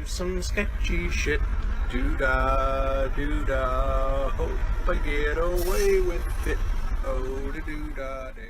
some sketchy shit. Doo-dah, doo-dah, hope I get away with it. Oh, da doo-dah day.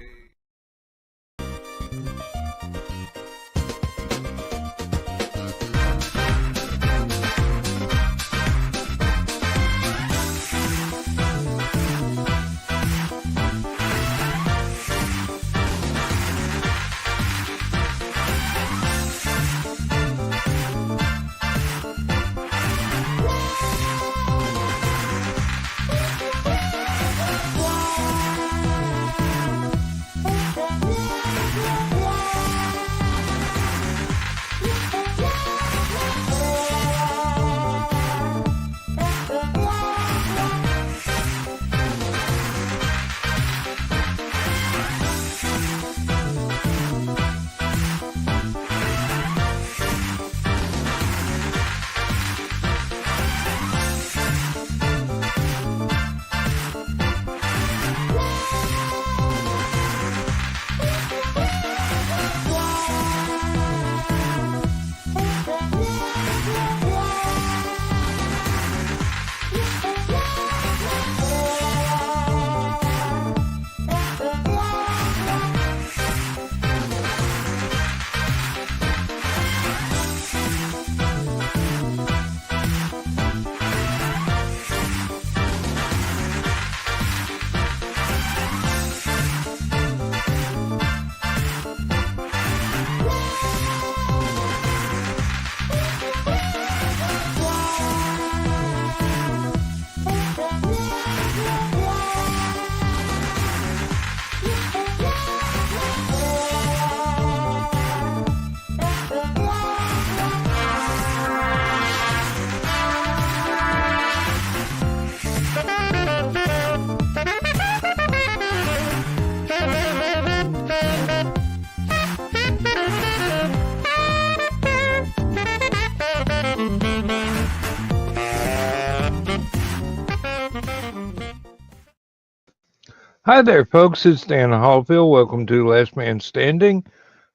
Hi there, folks. It's Dan Hollifield. Welcome to Last Man Standing.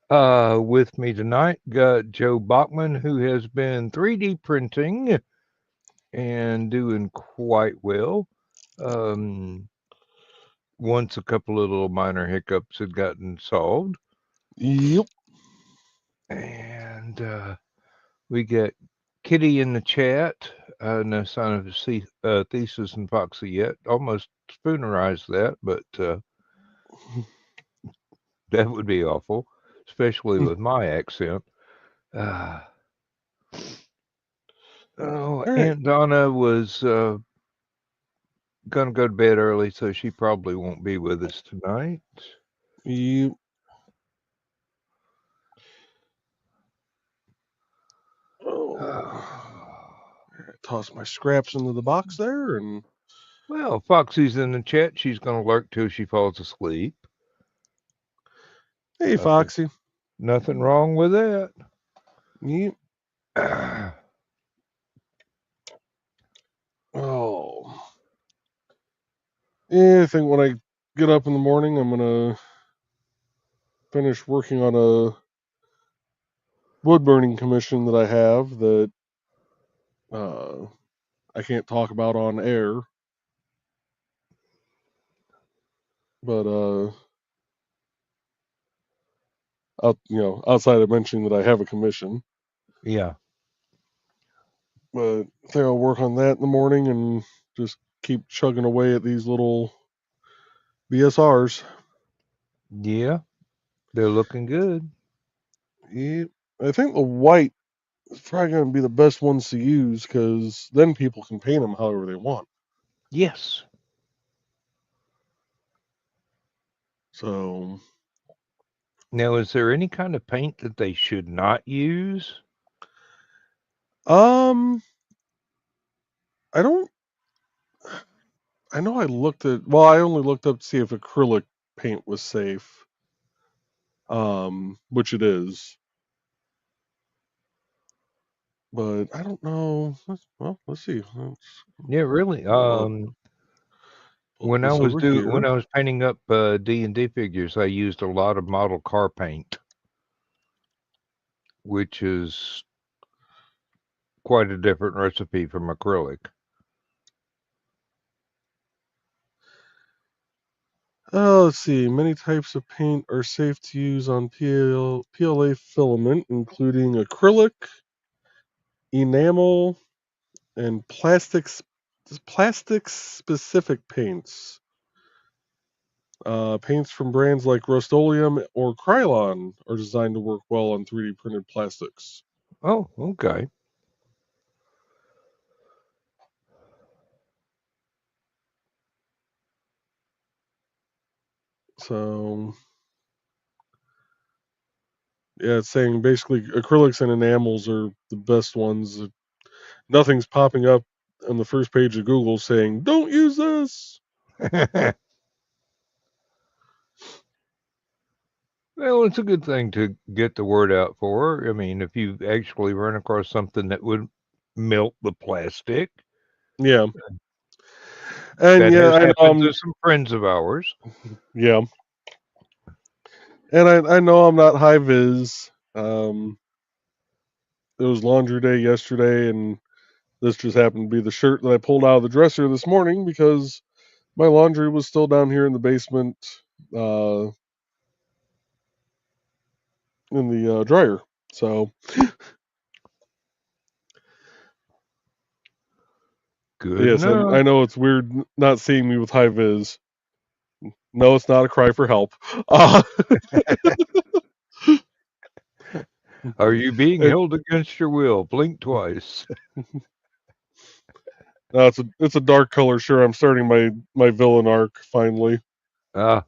With me tonight, got Joe Bachman, who has been 3D printing and doing quite well. Once a couple of little minor hiccups had gotten solved. Yep. And we got Kitty in the chat. No sign of Thesis and Foxy yet. Almost spoonerized that, but that would be awful, especially with my accent. Right. Aunt Donna was going to go to bed early, so she probably won't be with us tonight. Yep. Toss my scraps into the box there, and well, Foxy's in the chat. She's going to lurk till she falls asleep. Hey, Foxy. Nothing wrong with that. Yep. Oh. Yeah, I think when I get up in the morning, I'm going to finish working on a wood burning commission that I have that I can't talk about on air. But outside of mentioning that I have a commission. Yeah. But I think I'll work on that in the morning and just keep chugging away at these little BSRs. Yeah, they're looking good. Yeah, I think the white is probably going to be the best ones to use because then people can paint them however they want. Yes. So now, is there any kind of paint that they should not use? I don't. I know I looked at. Well, I only looked up to see if acrylic paint was safe. Which it is. But I don't know. Well, let's see. Yeah, really. When I was painting up D&D figures, I used a lot of model car paint, which is quite a different recipe from acrylic. Let's see. Many types of paint are safe to use on PLA filament, including acrylic, enamel, and plastic-specific paints. Paints from brands like Rust-Oleum or Krylon are designed to work well on 3D printed plastics. Oh, okay. So, yeah, it's saying basically acrylics and enamels are the best ones. Nothing's popping up on the first page of Google saying, don't use this. Well, it's a good thing to get the word out for. I mean, if you actually run across something that would melt the plastic, Yeah. And that yeah, has I happened know to some friends of ours. yeah. And I know I'm not high vis. It was laundry day yesterday, and this just happened to be the shirt that I pulled out of the dresser this morning because my laundry was still down here in the basement, in the dryer. So Good yes, enough. I know it's weird not seeing me with high vis. No, it's not a cry for help. Are you being it, held against your will? Blink twice. no, it's a dark color. Sure, I'm starting my villain arc finally. Ah,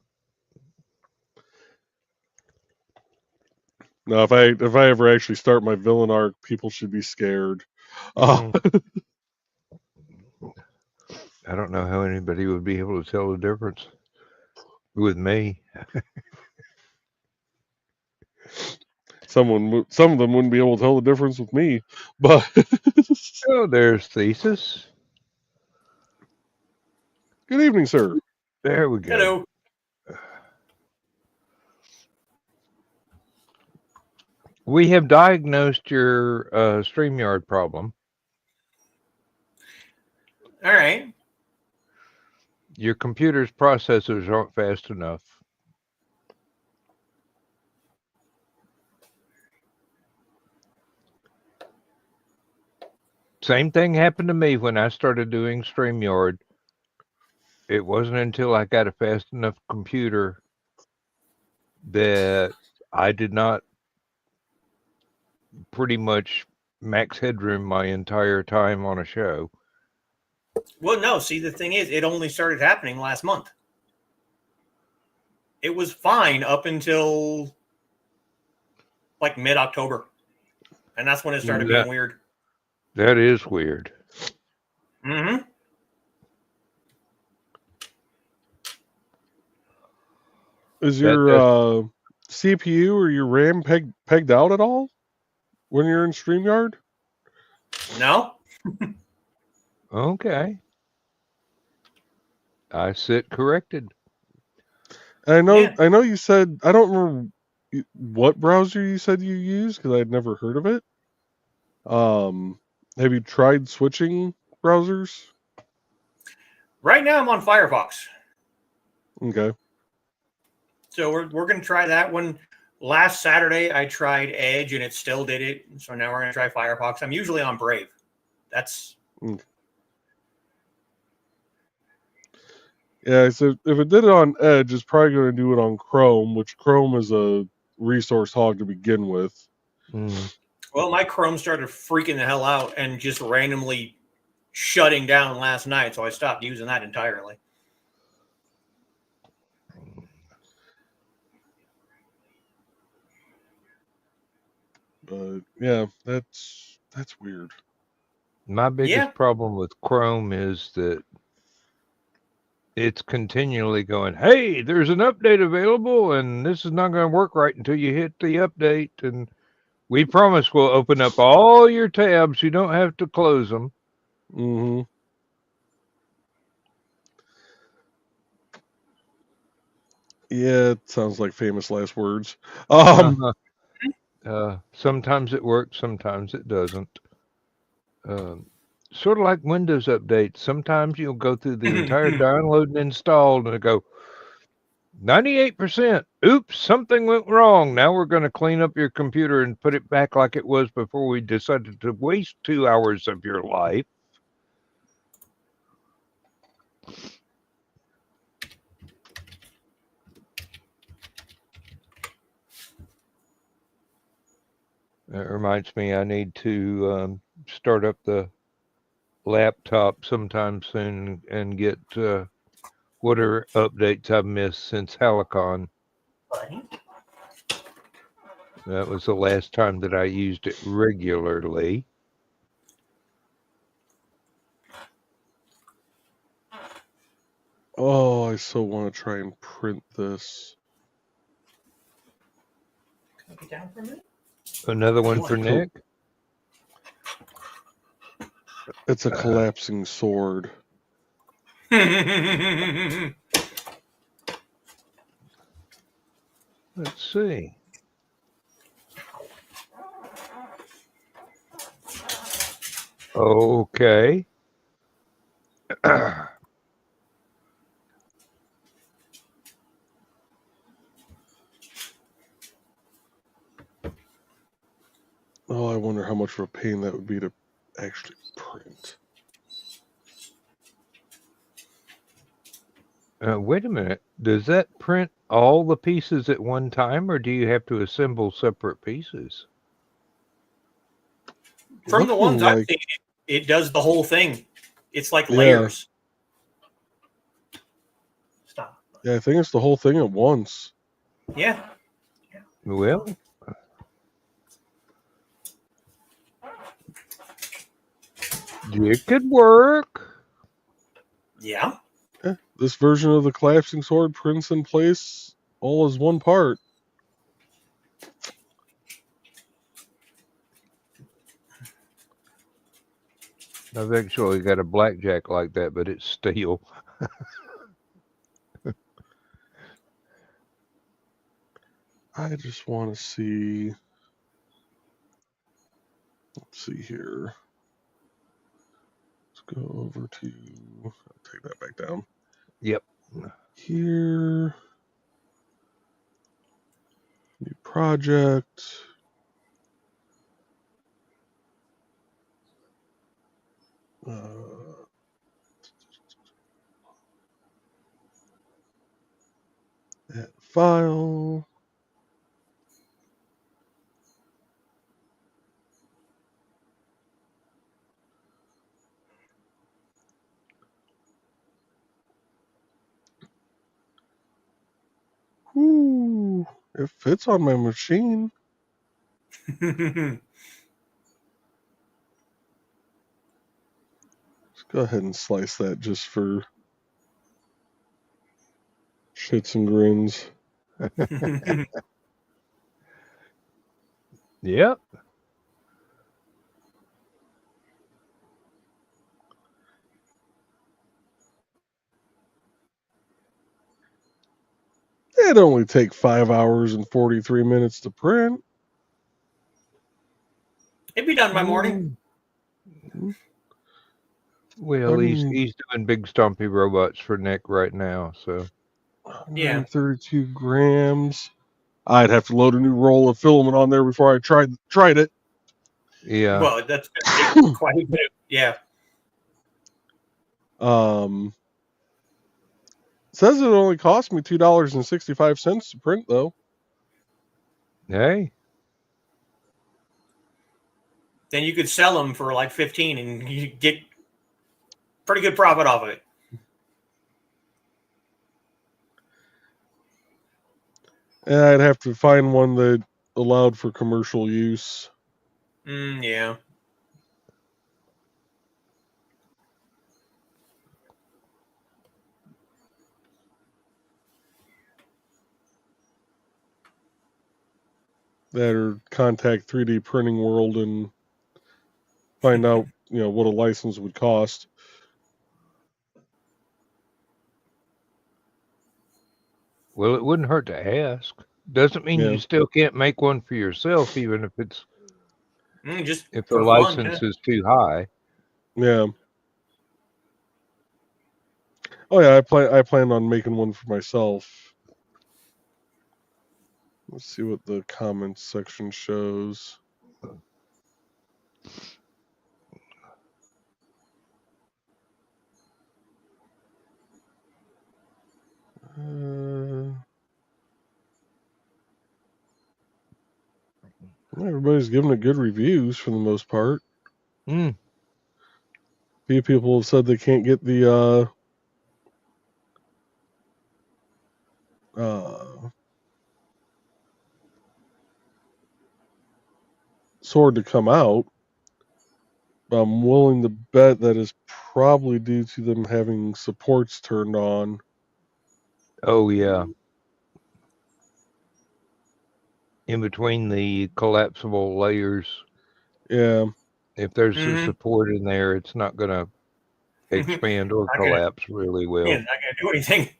Now, if I ever actually start my villain arc, people should be scared. I don't know how anybody would be able to tell the difference with me. Some of them wouldn't be able to tell the difference with me. But Oh, there's Thesis. good evening, sir. There we go. Hello. We have diagnosed your StreamYard problem. All right. Your computer's processors aren't fast enough. Same thing happened to me when I started doing StreamYard. It wasn't until I got a fast enough computer that I did not pretty much max headroom my entire time on a show. Well, no. See, the thing is, it only started happening last month. It was fine up until like mid-October, and that's when it started being weird. That is weird. Mm-hmm. Is your CPU or your RAM pegged out at all when you're in StreamYard? No. Okay. I sit corrected. I know you said, I don't remember what browser you said you use because I'd never heard of it. Have you tried switching browsers? Right now, I'm on Firefox. Okay. So we're going to try that one. Last Saturday, I tried Edge, and it still did it. So now we're going to try Firefox. I'm usually on Brave. That's... Okay. Yeah, so if it did it on Edge, it's probably going to do it on Chrome, which Chrome is a resource hog to begin with. Well, my Chrome started freaking the hell out and just randomly shutting down last night, so I stopped using that entirely. But yeah, that's weird. My biggest problem with Chrome is that it's continually going, hey, there's an update available, and this is not going to work right until you hit the update. And we promise we'll open up all your tabs. You don't have to close them. Mm-hmm. Yeah, it sounds like famous last words. Sometimes it works, sometimes it doesn't. Sort of like Windows updates. Sometimes you'll go through the entire download and install, and it'll go 98%. Oops, something went wrong. Now we're going to clean up your computer and put it back like it was before we decided to waste 2 hours of your life. That reminds me, I need to start up the laptop sometime soon and get whatever updates I've missed since Hallowcon. That was the last time that I used it regularly. Oh, I so want to try and print this. Can I get down for a minute? Another one for Nick? It's a collapsing sword. Let's see. Okay. Oh, I wonder how much of a pain that would be to actually print. Wait a minute. Does that print all the pieces at one time, or do you have to assemble separate pieces? From the ones I've Like- seen, it does the whole thing. It's like layers. Stop. Yeah, I think it's the whole thing at once. Yeah. Well, it could work. Yeah. This version of the collapsing sword prints in place all as one part. I've actually got a blackjack like that, but it's steel. I just want to see. Let's see here. Let's go over to. I'll take that back down. Yep. Here. New project. Add file. Ooh, it fits on my machine. Let's go ahead and slice that just for shits and grins. Yep. It'd only take 5 hours and 43 minutes to print. It'd be done by morning. Well, he's doing big stompy robots for Nick right now, so. Yeah. 132 grams. I'd have to load a new roll of filament on there before I tried it. Yeah. Well, that's gonna take quite a bit. Yeah. Says it only cost me $2.65 to print, though. Hey. Then you could sell them for like 15 and you get pretty good profit off of it. And I'd have to find one that allowed for commercial use. Yeah. That or contact 3D Printing World and find out, what a license would cost. Well, it wouldn't hurt to ask. Doesn't mean you still can't make one for yourself, even if it's Just if the for fun, license yeah. is too high. Yeah. Oh yeah, I plan on making one for myself. Let's see what the comments section shows. Everybody's giving it good reviews for the most part. Mm. Few people have said they can't get the sword to come out. But I'm willing to bet that is probably due to them having supports turned on. Oh, yeah. In between the collapsible layers. Yeah. If there's a support in there, it's not going to expand or collapse really well. Yeah, not going to do anything.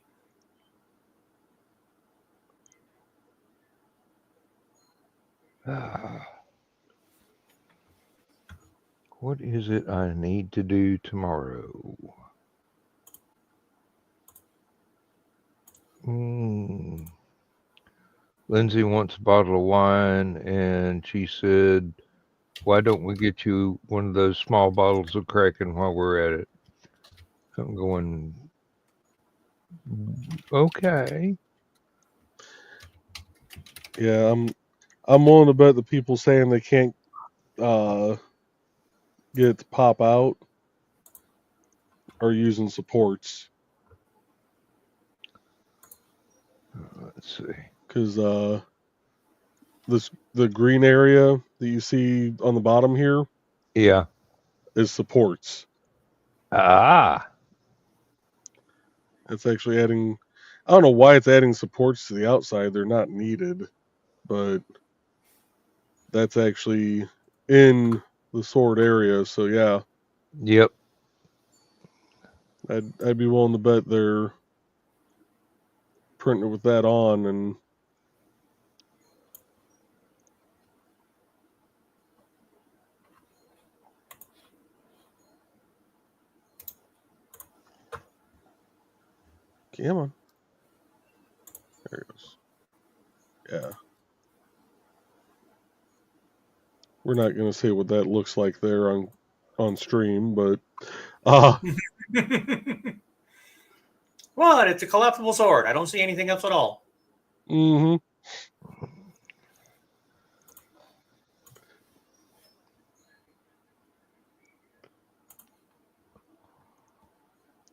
What is it I need to do tomorrow? Lindsay wants a bottle of wine, and she said, why don't we get you one of those small bottles of Kraken while we're at it? I'm going, okay. Yeah, I'm willing to bet the people saying they can't get it to pop out are using supports. Let's see. Because the green area that you see on the bottom here, yeah, is supports. Ah. It's actually adding. I don't know why it's adding supports to the outside. They're not needed, but that's actually in the sword area. So yeah. Yep. I'd be willing to bet they're printing it with that on and. Come on. There it goes. Yeah. We're not going to say what that looks like there on stream, but Well, it's a collapsible sword. I don't see anything else at all. Mm-hmm.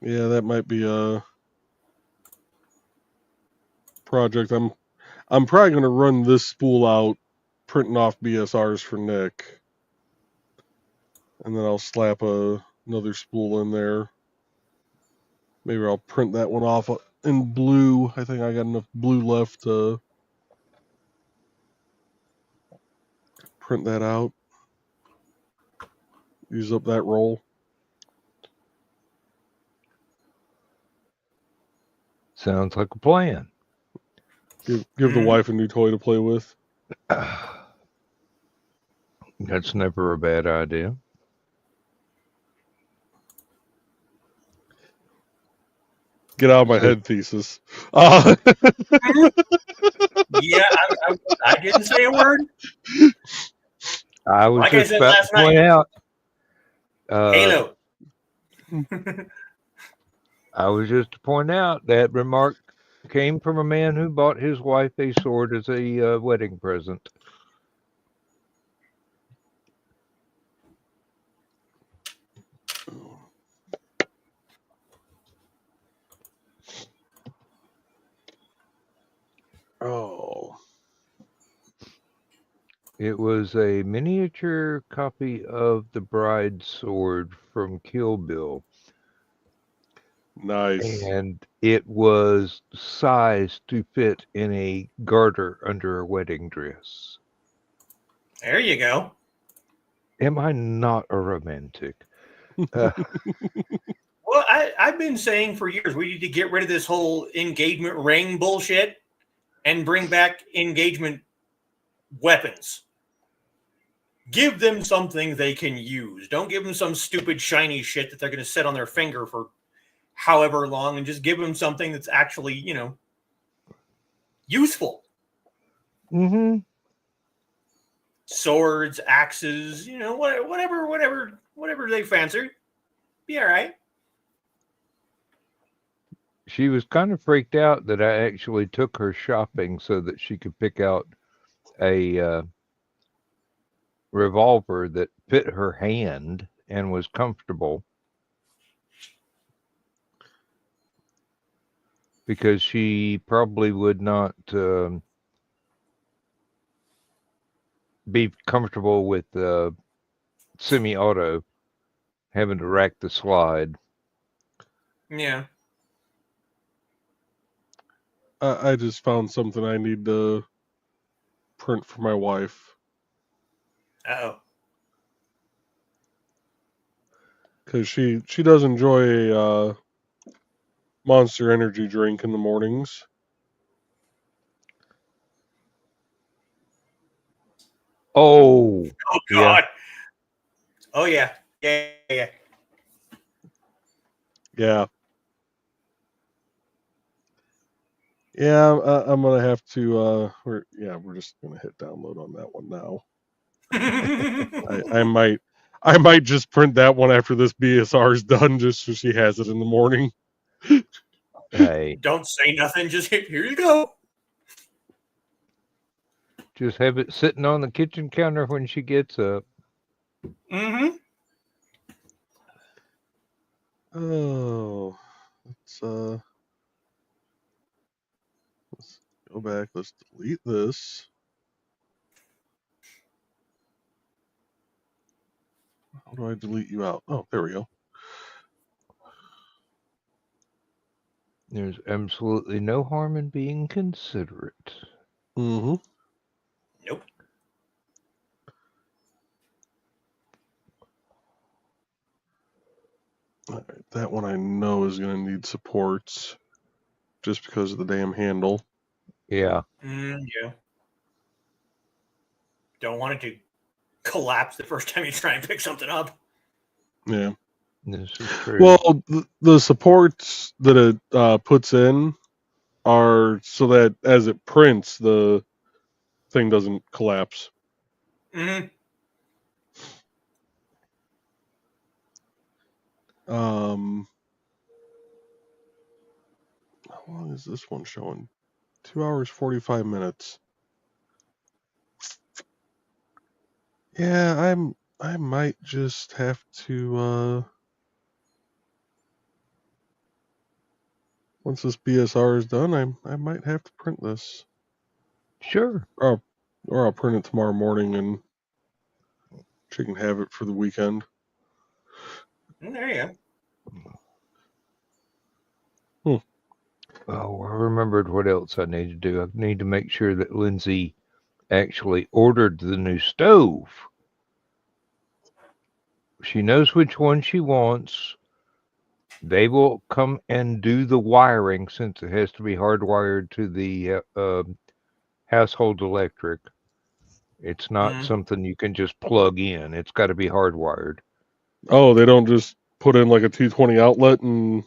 Yeah, that might be a project. I'm probably going to run this spool out, printing off BSRs for Nick, and then I'll slap another spool in there. Maybe I'll print that one off in blue. I think I got enough blue left to print that out. Use up that roll. Sounds like a plan. Give the wife a new toy to play with. That's never a bad idea. Get out of my head, Thesis. Yeah, I didn't say a word. I was like just I said about last to point night. out. Halo. I was just to point out that remark came from a man who bought his wife a sword as a wedding present. Oh. It was a miniature copy of the bride's sword from Kill Bill. Nice. And it was sized to fit in a garter under a wedding dress. There you go. Am I not a romantic? Well, I've been saying for years we need to get rid of this whole engagement ring bullshit and bring back engagement weapons. Give them something they can use. Don't give them some stupid shiny shit that they're going to sit on their finger for however long, and just give them something that's actually, useful. Mm-hmm. Swords, axes, whatever they fancy. Be all right. She was kind of freaked out that I actually took her shopping so that she could pick out a revolver that fit her hand and was comfortable, because she probably would not be comfortable with semi-auto, having to rack the slide. Yeah. I just found something I need to print for my wife. Uh-oh. Because she does enjoy a Monster Energy drink in the mornings. Oh, Oh, yeah. God. Oh, yeah. Yeah. Yeah. Yeah, I'm going to have to, we're just going to hit download on that one now. I might just print that one after this BSR is done, just so she has it in the morning. Hey, Don't say nothing. Just here you go. just have it sitting on the kitchen counter when she gets up. Mm-hmm. Oh, let's go back. Let's delete this. How do I delete you out? Oh, there we go. There's absolutely no harm in being considerate. Mm-hmm. Nope. All right, that one I know is going to need supports, just because of the damn handle. Yeah. Yeah. Don't want it to collapse the first time you try and pick something up. Yeah. This is true. Well, the supports that it puts in are so that as it prints, the thing doesn't collapse. Mm-hmm. How long is this one showing? 2 hours 45 minutes. Yeah, I might just have to once this BSR is done, I might have to print this. Sure. Or I'll print it tomorrow morning and she can have it for the weekend. There you go. Oh, I remembered what else I need to do. I need to make sure that Lindsay actually ordered the new stove. She knows which one she wants. They will come and do the wiring, since it has to be hardwired to the household electric. It's not something you can just plug in. It's got to be hardwired. Oh, they don't just put in like a 220 outlet and...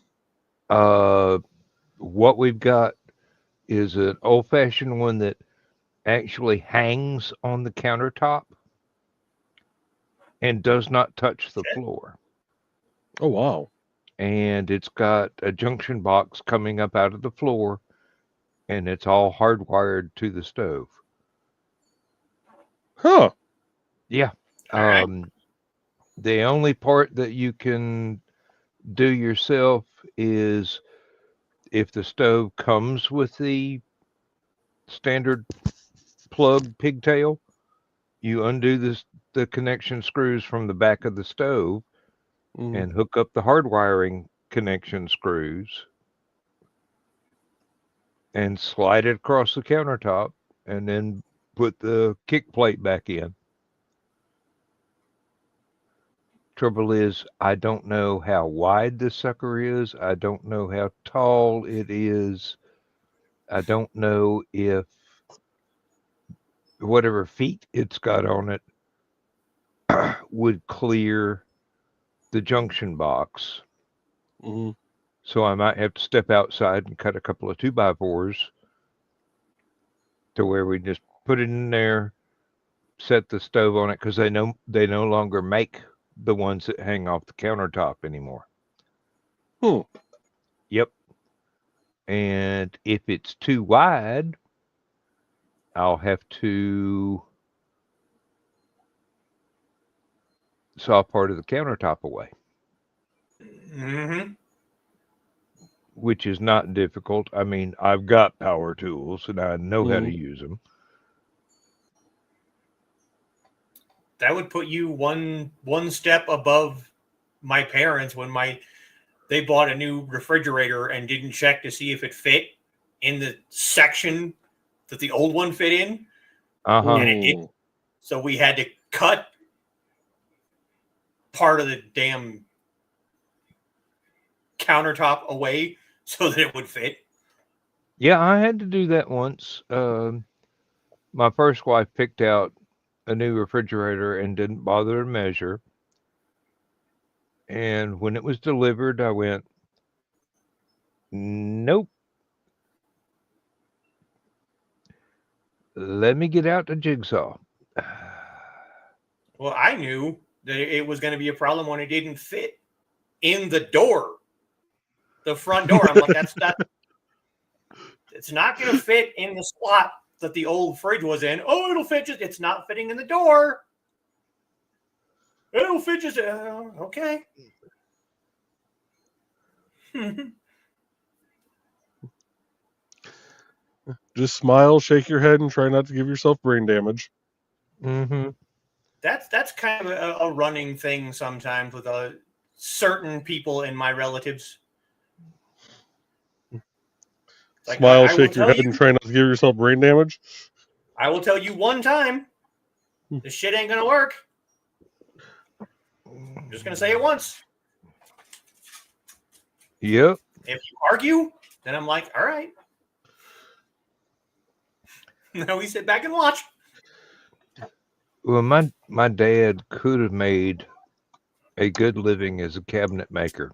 What we've got is an old-fashioned one that actually hangs on the countertop and does not touch the floor. Oh, wow. And it's got a junction box coming up out of the floor, and it's all hardwired to the stove. Huh. Yeah. Right. The only part that you can do yourself is if the stove comes with the standard plug pigtail, you undo the connection screws from the back of the stove and hook up the hardwiring connection screws and slide it across the countertop, and then put the kick plate back in. Trouble is, I don't know how wide the sucker is. I don't know how tall it is. I don't know if whatever feet it's got on it would clear the junction box. Mm-hmm. So I might have to step outside and cut a couple of 2x4s to where we just put it in there, set the stove on it, because they no longer make the ones that hang off the countertop anymore. Hmm. Yep. And if it's too wide, I'll have to saw part of the countertop away, Mm-hmm. which is not difficult. I mean, I've got power tools and I know how to Mhm. use them. That would put you one step above my parents when they bought a new refrigerator and didn't check to see if it fit in the section that the old one fit in, Uh-huh. and it didn't. So we had to cut part of the damn countertop away so that it would fit. Yeah, I had to do that once. My first wife picked out a new refrigerator and didn't bother to measure. And when it was delivered, I went, nope. Let me get out the jigsaw. Well, I knew that it was going to be a problem when it didn't fit in the door, the front door. I'm like, it's not going to fit in the slot that the old fridge was in. Oh, it'll fit just, it's not fitting in the door. It'll fit just, okay. Just smile, shake your head, and try not to give yourself brain damage. Mm-hmm. That's kind of a running thing sometimes with certain people in my relatives. Like, Smile, I will shake your tell head, you, and try not to give yourself brain damage. I will tell you one time, this shit ain't gonna work. I'm just gonna say it once. Yep. If you argue, then I'm like, all right. Now we sit back and watch. Well, my dad could have made a good living as a cabinet maker.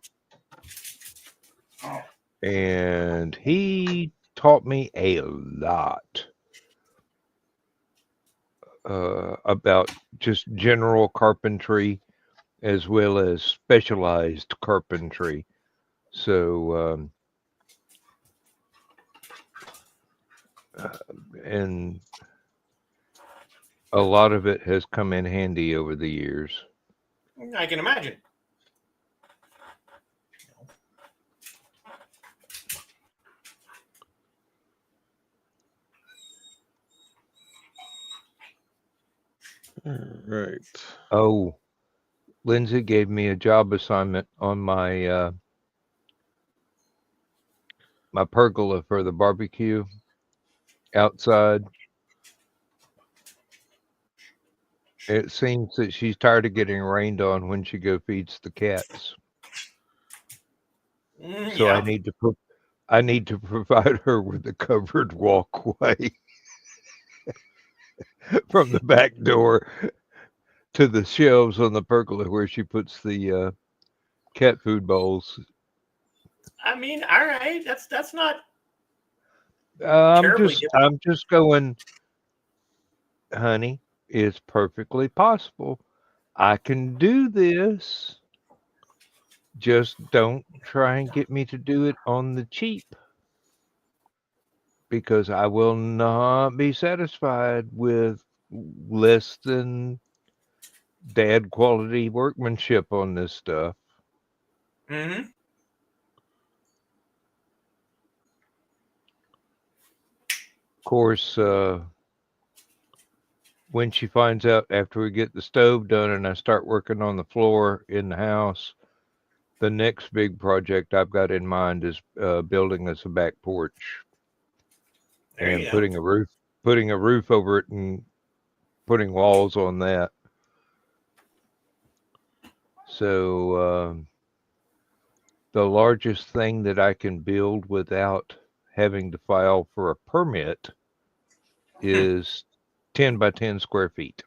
And he taught me a lot about just general carpentry as well as specialized carpentry. So, and a lot of it has come in handy over the years. I can imagine. All right. Oh, Lindsay gave me a job assignment on my my pergola for the barbecue outside. It seems that she's tired of getting rained on when she feeds the cats. So Yeah. I need to provide her with a covered walkway from the back door to the shelves on the pergola where she puts the cat food bowls. I mean, all right. That's not I'm terribly difficult. just going, honey, it's perfectly possible. I can do this. Just don't try and get me to do it on the cheap, because I will not be satisfied with less than dad quality workmanship on this stuff. Mm-hmm. Of course, when she finds out after we get the stove done and I start working on the floor in the house, the next big project I've got in mind is building us a back porch and putting a roof over it and putting walls on that. So the largest thing that I can build without having to file for a permit is 10 by 10 square feet.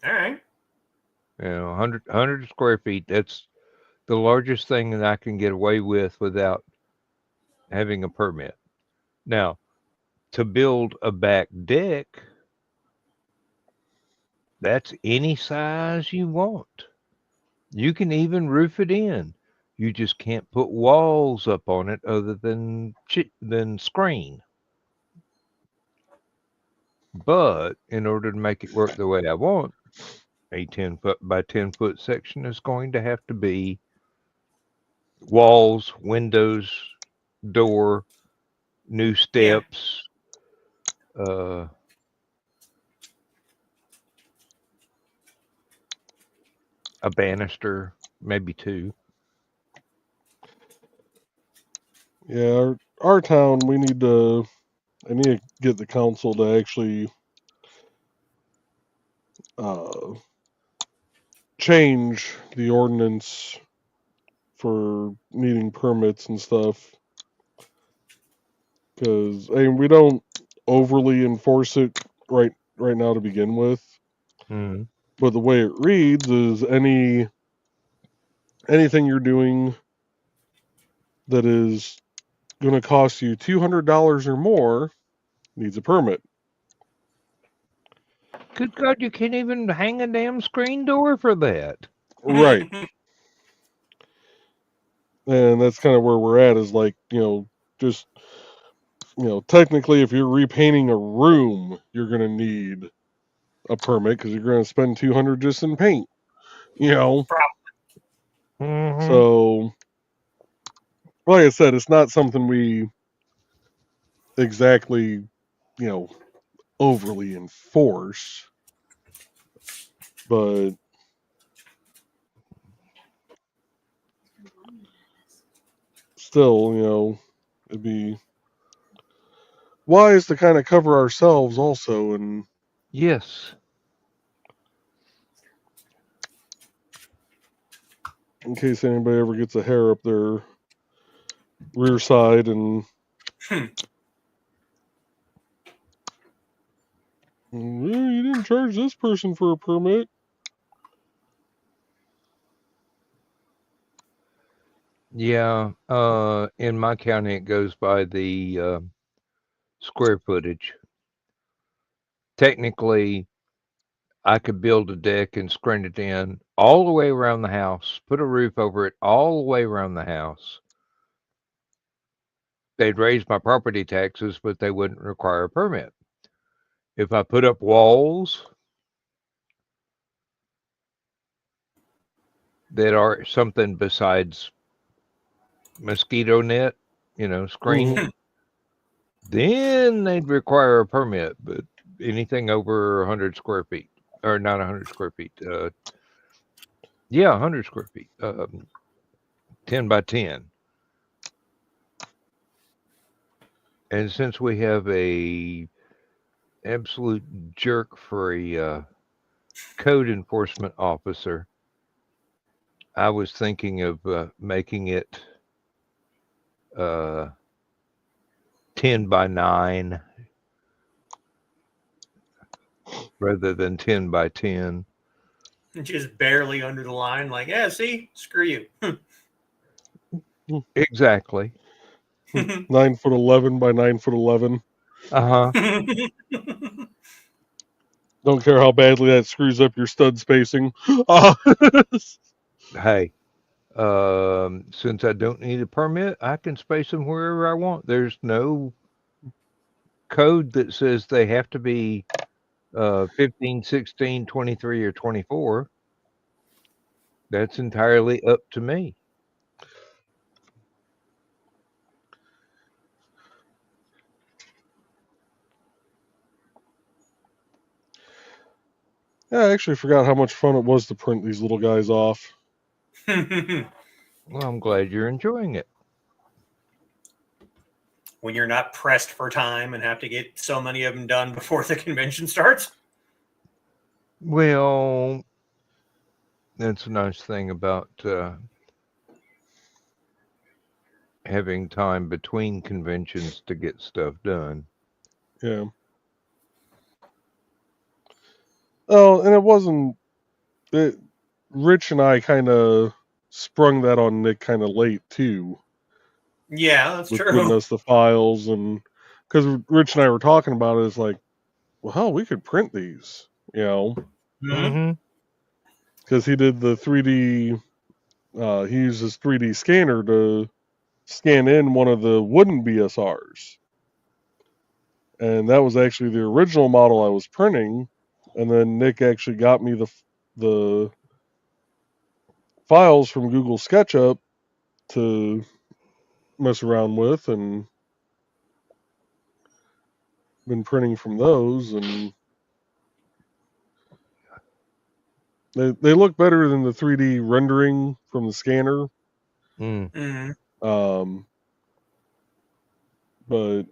All right. 100 square feet. That's the largest thing that I can get away with without having a permit. Now, to build a back deck, that's any size you want. You can even roof it in. You just can't put walls up on it other than screen. But in order to make it work the way I want, a 10-foot by 10-foot section is going to have to be walls, windows, door, new steps, a banister, maybe two. Yeah, our town, I need to get the council to actually change the ordinance for needing permits and stuff. Because we don't overly enforce it right now to begin with. Mm. But the way it reads is anything you're doing that is going to cost you $200 or more needs a permit. Good God, you can't even hang a damn screen door for that. Right. And that's kind of where we're at, is like, just, technically if you're repainting a room, you're going to need a permit because you're going to spend $200 just in paint, Mm-hmm. So, like I said, it's not something we exactly, overly enforce, but still, it'd be wise to kind of cover ourselves also, and yes, in case anybody ever gets a hair up their rear side and you didn't charge this person for a permit. yeah. In my county, it goes by the square footage. Technically, I could build a deck and screen it in all the way around the house, put a roof over it all the way around the house. They'd raise my property taxes, but they wouldn't require a permit. If I put up walls that are something besides mosquito net, screen, then they'd require a permit. But anything over 100 square feet, or not 100 square feet, 100 square feet, 10 by 10. And since we have a absolute jerk for a code enforcement officer, I was thinking of making it 10 by 9 rather than 10 by 10. Just barely under the line, like, yeah, see, screw you. Exactly. 9'11" by 9'11". Uh-huh. Don't care how badly that screws up your stud spacing. Hey, since I don't need a permit, I can space them wherever I want. There's no code that says they have to be 15, 16, 23, or 24. That's entirely up to me. Yeah, I actually forgot how much fun it was to print these little guys off. Well, I'm glad you're enjoying it. When you're not pressed for time and have to get so many of them done before the convention starts. Well, that's a nice thing about having time between conventions to get stuff done. Yeah. Oh, and it wasn't Rich and I kind of sprung that on Nick kind of late too. Yeah, that's with true. getting us the files, and because Rich and I were talking about it, it's like, well, hell, we could print these, Mhm. Mm-hmm. because he did the 3D. He used his 3D scanner to scan in one of the wooden BSRs, and that was actually the original model I was printing. And then Nick actually got me the files from Google SketchUp to mess around with, and been printing from those, and they look better than the 3D rendering from the scanner. Mm. Mhm. But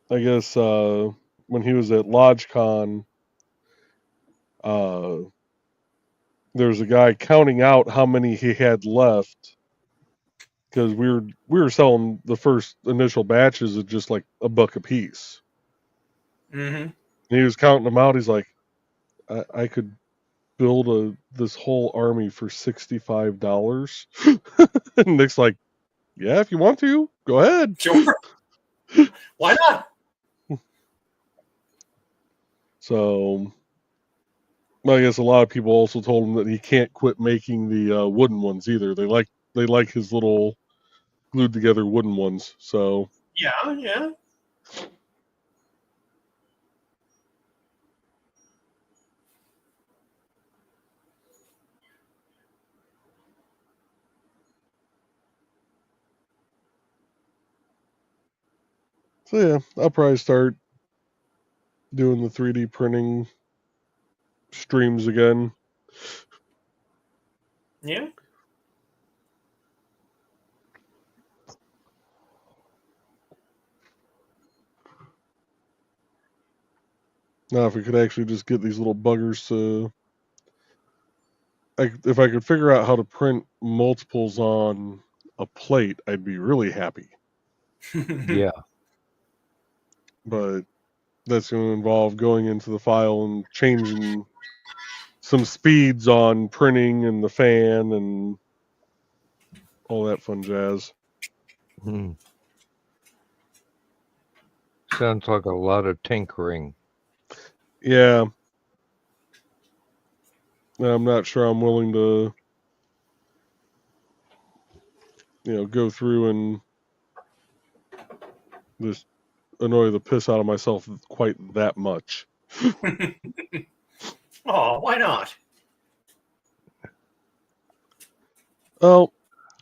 I guess when he was at LodgeCon, uh, there was a guy counting out how many he had left, because we were selling the first initial batches at just like $1 a piece. Mhm. And he was counting them out. He's like, I could build this whole army for $65. And Nick's like, yeah, if you want to, go ahead. Sure. Why not? So I guess a lot of people also told him that he can't quit making the wooden ones either. They like his little glued together wooden ones. So Yeah, yeah. yeah, I'll probably start doing the 3D printing streams again. Yeah. Now, if we could actually just get these little buggers to, if I could figure out how to print multiples on a plate, I'd be really happy. Yeah. But that's going to involve going into the file and changing some speeds on printing and the fan and all that fun jazz. Mm. Sounds like a lot of tinkering. Yeah. I'm not sure I'm willing to, go through and just annoy the piss out of myself quite that much. Oh, why not? Well,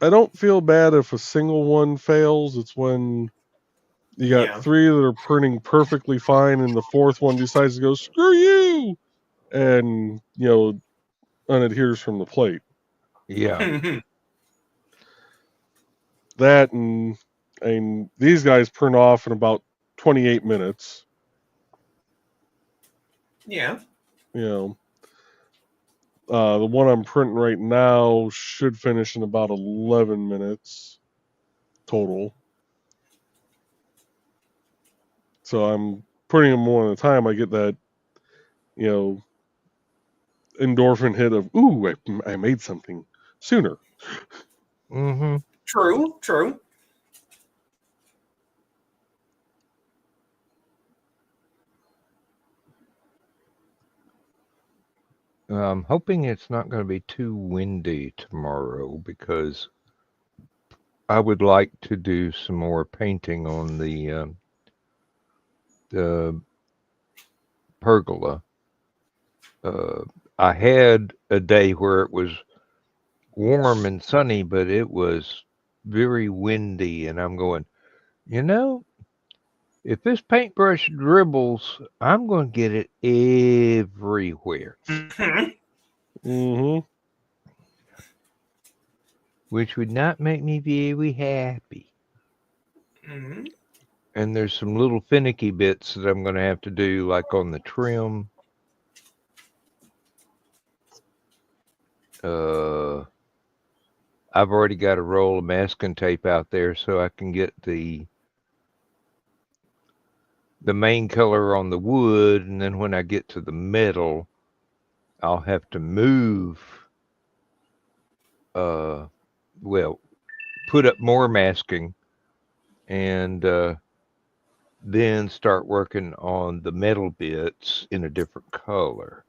I don't feel bad if a single one fails. It's when you got Yeah. 3 that are printing perfectly fine and the 4th one decides to go, screw you! And, unadheres from the plate. Yeah. That and these guys print off in about 28 minutes. Yeah. The one I'm printing right now should finish in about 11 minutes total. So I'm printing them one at a time. I get that, endorphin hit of, ooh, I made something sooner. Mm-hmm. True. True. I'm hoping it's not going to be too windy tomorrow, because I would like to do some more painting on the pergola. I had a day where it was warm and sunny, but it was very windy, and I'm going, if this paintbrush dribbles, I'm going to get it everywhere, Mm-hmm. which would not make me very happy. Mhm. And there's some little finicky bits that I'm going to have to do, like on the trim. I've already got a roll of masking tape out there so I can get the the main color on the wood, and then when I get to the metal, I'll have to move, well, put up more masking, and then start working on the metal bits in a different color.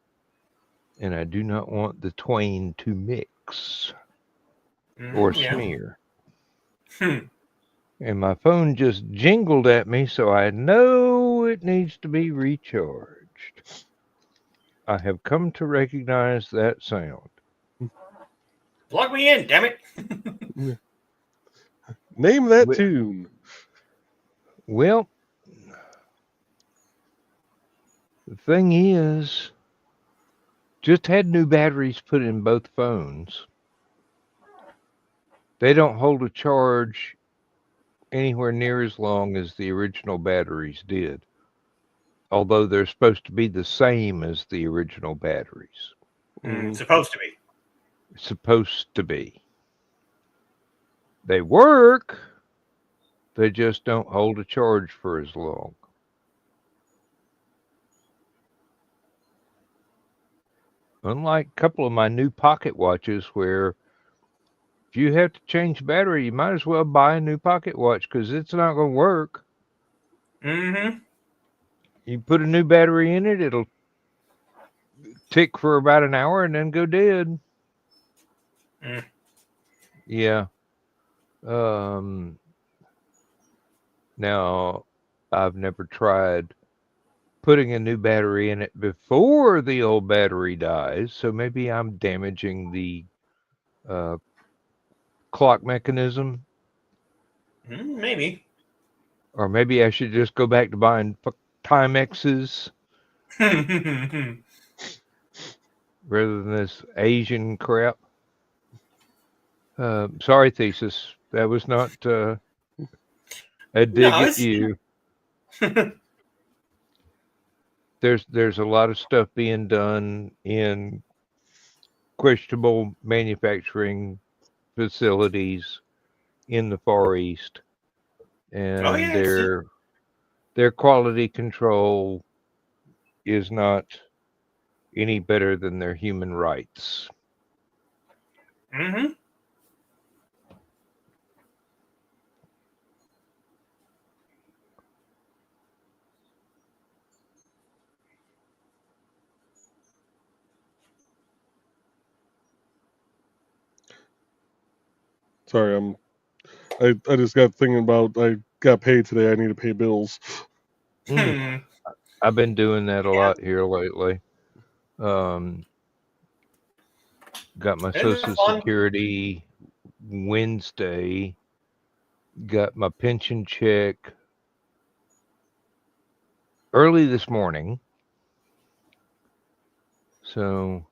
And I do not want the twain to mix or Yeah. smear. And my phone just jingled at me, so I know it needs to be recharged. I have come to recognize that sound. Plug me in, damn it. Name that tune. Well, the thing is, just had new batteries put in both phones. They don't hold a charge anywhere near as long as the original batteries did, although they're supposed to be the same as the original batteries. Supposed to be. Supposed to be. They work, they just don't hold a charge for as long. Unlike a couple of my new pocket watches where if you have to change battery, you might as well buy a new pocket watch because it's not going to work. Mm-hmm. You put a new battery in it, it'll tick for about an hour and then go dead. Yeah. Now, I've never tried putting a new battery in it before the old battery dies, so maybe I'm damaging the clock mechanism. Maybe. Or maybe I should just go back to buying Timexes rather than this Asian crap. Sorry, Thesis. That was not a dig at you. There's a lot of stuff being done in questionable manufacturing facilities in the Far East, and their quality control is not any better than their human rights. Mm-hmm. Sorry, I just got thinking about I got paid today. I need to pay bills. I've been doing that a lot here lately. Got my Social Security Wednesday. Got my pension check early this morning. So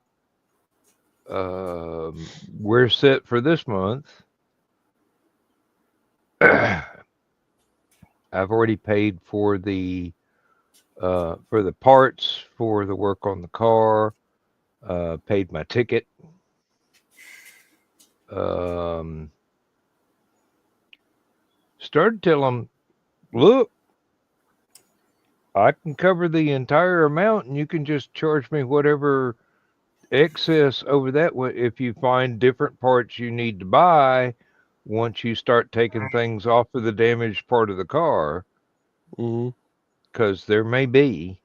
we're set for this month. I've already paid for the parts for the work on the car. Paid my ticket. Started to tell them, look, I can cover the entire amount, and you can just charge me whatever excess over that. If you find different parts you need to buy, once you start taking things off of the damaged part of the car, because there may be.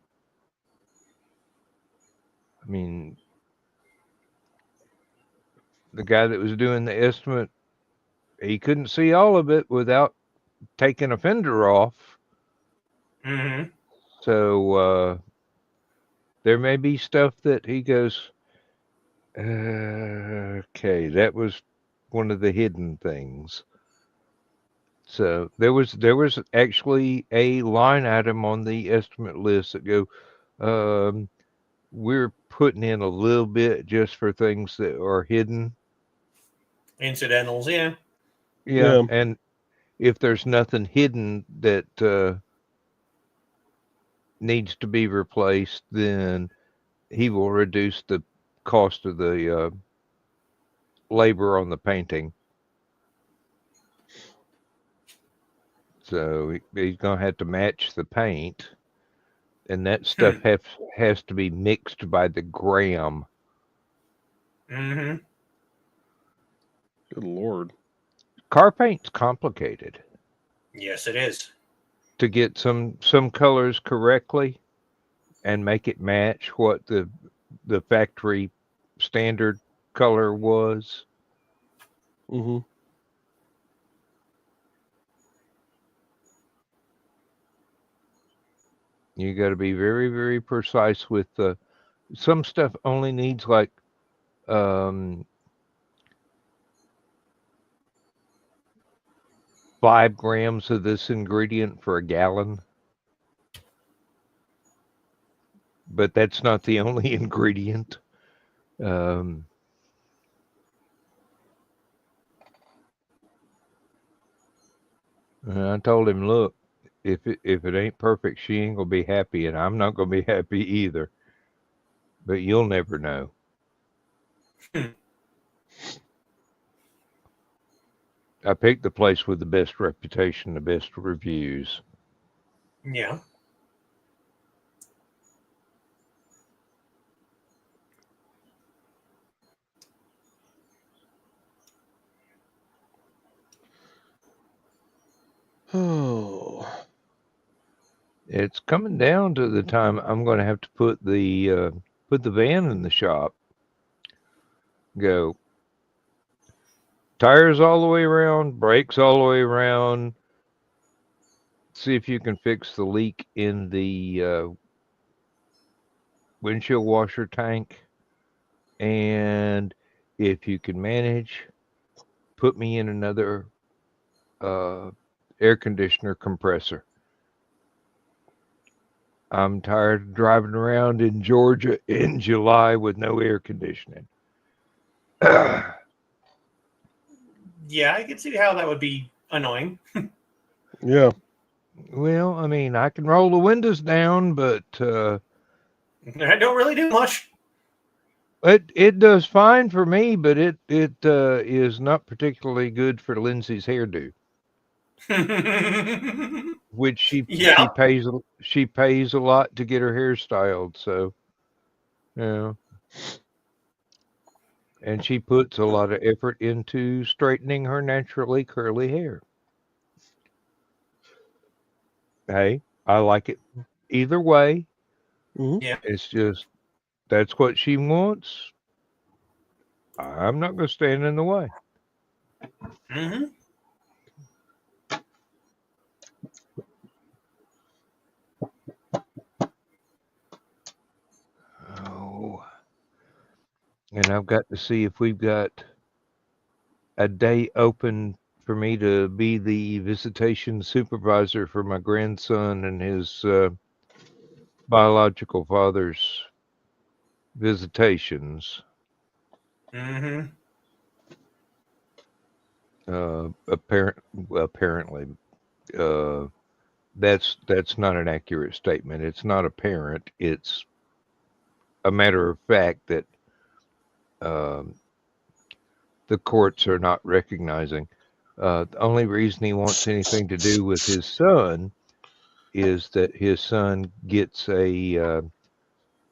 I mean, the guy that was doing the estimate, he couldn't see all of it without taking a fender off. Mm-hmm. So there may be stuff that he goes, okay, that was one of the hidden things. So there was actually a line item on the estimate list that go, we're putting in a little bit just for things that are hidden. Incidentals, yeah. Yeah, and if there's nothing hidden that needs to be replaced, then he will reduce the cost of the labor on the painting. So he's going to have to match the paint. and that stuff has to be mixed by the gram. Mm-hmm. Good Lord. Car paint's complicated. Yes, it is. To get some colors correctly and make it match what the factory standard color was. Mm-hmm. You got to be very, very precise with some stuff only needs like 5 grams of this ingredient for a gallon. But that's not the only ingredient. And I told him, look, if it ain't perfect, she ain't gonna be happy, and I'm not gonna be happy either. But you'll never know. I picked the place with the best reputation, the best reviews. Yeah. Oh. It's coming down to the time I'm going to have to put the van in the shop. Go tires all the way around, brakes all the way around. See if you can fix the leak in the windshield washer tank, and if you can manage, put me in another air conditioner compressor. I'm tired of driving around in Georgia in July with no air conditioning. Yeah, I can see how that would be annoying. Yeah. Well, I mean, I can roll the windows down, but I don't really do much. it does fine for me, but it is not particularly good for Lindsay's hairdo, which Yeah. she pays a lot to get her hair styled. So, yeah, and she puts a lot of effort into straightening her naturally curly hair. Hey, I like it either way. Mm-hmm. Yeah. It's just that's what she wants. I'm not going to stand in the way. Mm-hmm. Oh, and I've got to see if we've got a day open for me to be the visitation supervisor for my grandson and his biological father's visitations. Mm-hmm. Apparently, uh, that's not an accurate statement. It's not apparent. It's a matter of fact that um, the courts are not recognizing. The only reason he wants anything to do with his son is that his son gets a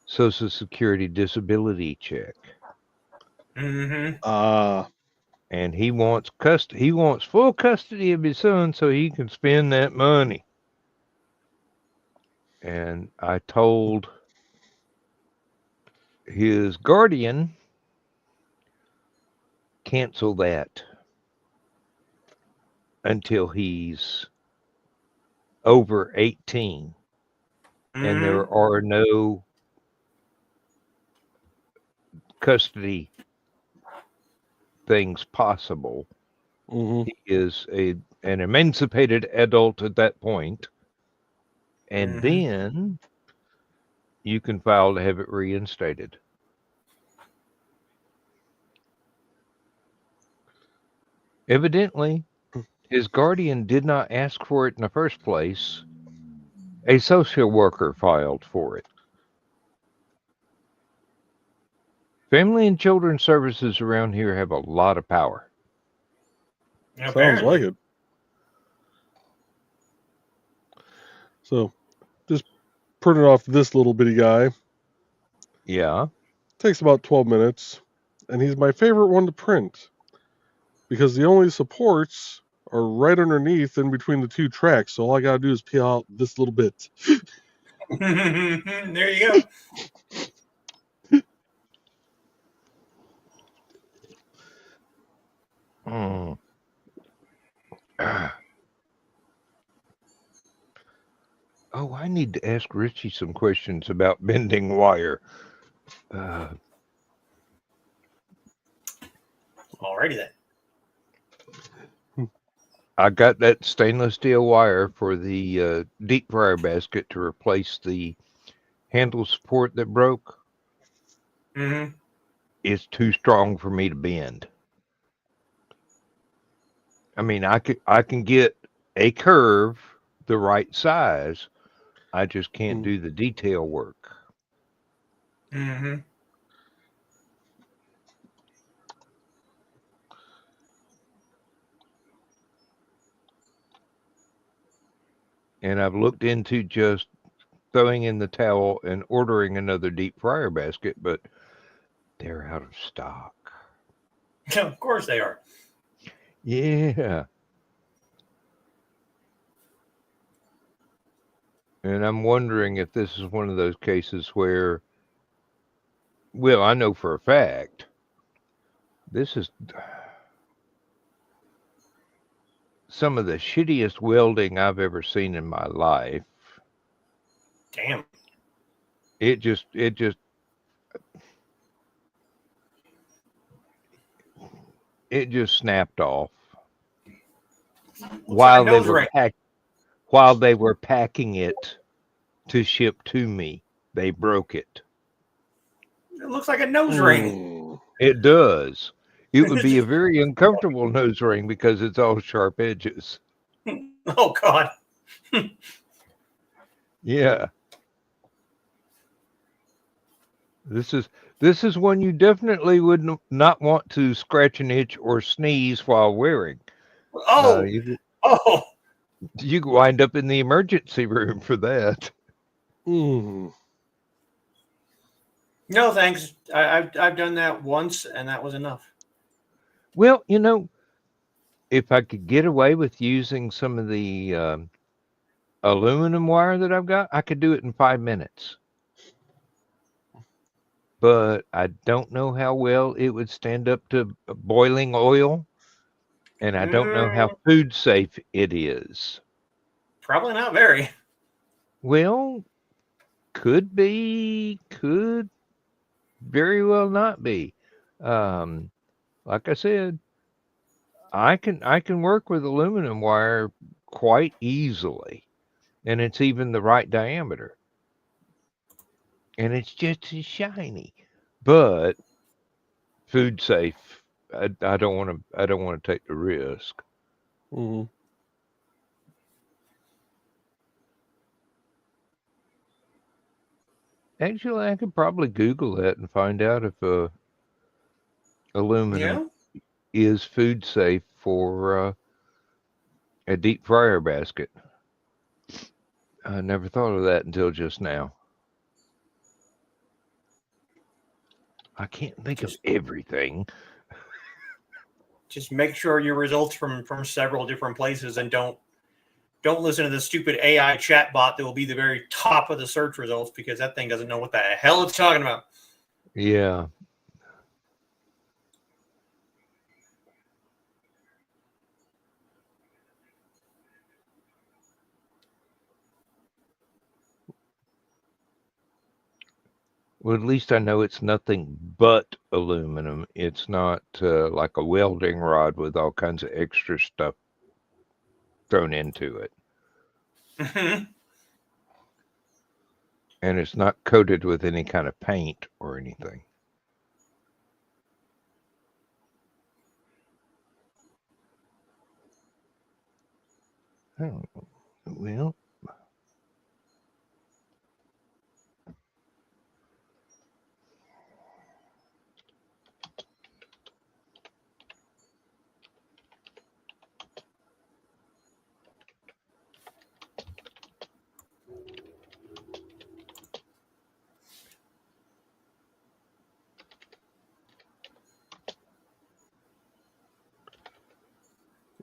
Social Security disability check, Mm-hmm. and he wants He wants full custody of his son so he can spend that money. And I told his guardian cancel that until he's over 18 and Mm-hmm. there are no custody things possible. Mm-hmm. He is an emancipated adult at that point, and Mm-hmm. then you can file to have it reinstated. Evidently, his guardian did not ask for it in the first place. A social worker filed for it. Family and Children's Services around here have a lot of power. Sounds like Apparently. it. So, just printed off this little bitty guy. Yeah. Takes about 12 minutes, and he's my favorite one to print because the only supports are right underneath in between the two tracks. So all I gotta do is peel out this little bit. There you go. Oh, I need to ask Richie some questions about bending wire. Alrighty then. I got that stainless steel wire for the deep fryer basket to replace the handle support that broke. Mm-hmm. It's too strong for me to bend. I mean, I can get a curve the right size. I just can't do the detail work. Mm-hmm. And I've looked into just throwing in the towel and ordering another deep fryer basket, but they're out of stock. Of course they are. Yeah. And I'm wondering if this is one of those cases where, well, I know for a fact, this is some of the shittiest welding I've ever seen in my life. Damn. It just snapped off while like while they were packing it to ship to me. They broke it. It looks like a nose ring. It does. It would be a very uncomfortable nose ring because it's all sharp edges. Oh God. Yeah. This is one you definitely would not want to scratch an itch or sneeze while wearing. Oh. You could wind up in the emergency room for that. No thanks. I've done that once, and that was enough. Well, if I could get away with using some of the aluminum wire that I've got, I could do it in 5 minutes. But I don't know how well it would stand up to boiling oil, and I don't know how food safe it is. Probably not very. Well, could very well not be. Like I said, I can work with aluminum wire quite easily, and it's even the right diameter, and it's just as shiny. But food safe, I don't want to take the risk. Actually, I could probably Google that and find out if aluminum is food safe for a deep fryer basket. I never thought of that until just now. I can't think of everything. Just make sure your results from several different places, and don't listen to the stupid AI chat bot that will be the very top of the search results, because that thing doesn't know what the hell it's talking about. Yeah. Well, at least I know it's nothing but aluminum. It's not like a welding rod with all kinds of extra stuff thrown into it. And it's not coated with any kind of paint or anything. Oh, well.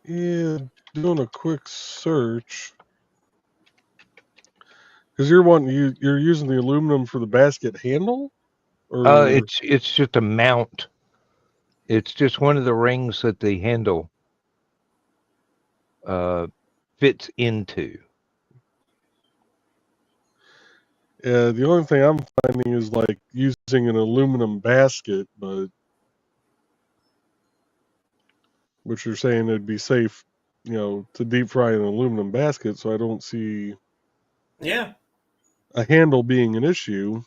Yeah, doing a quick search. Because you're using the aluminum for the basket handle, or It's just a mount. It's just one of the rings that the handle fits into. yeah. The only thing I'm finding is like using an aluminum basket, but which you're saying it'd be safe, to deep fry in an aluminum basket. So I don't see Yeah. a handle being an issue.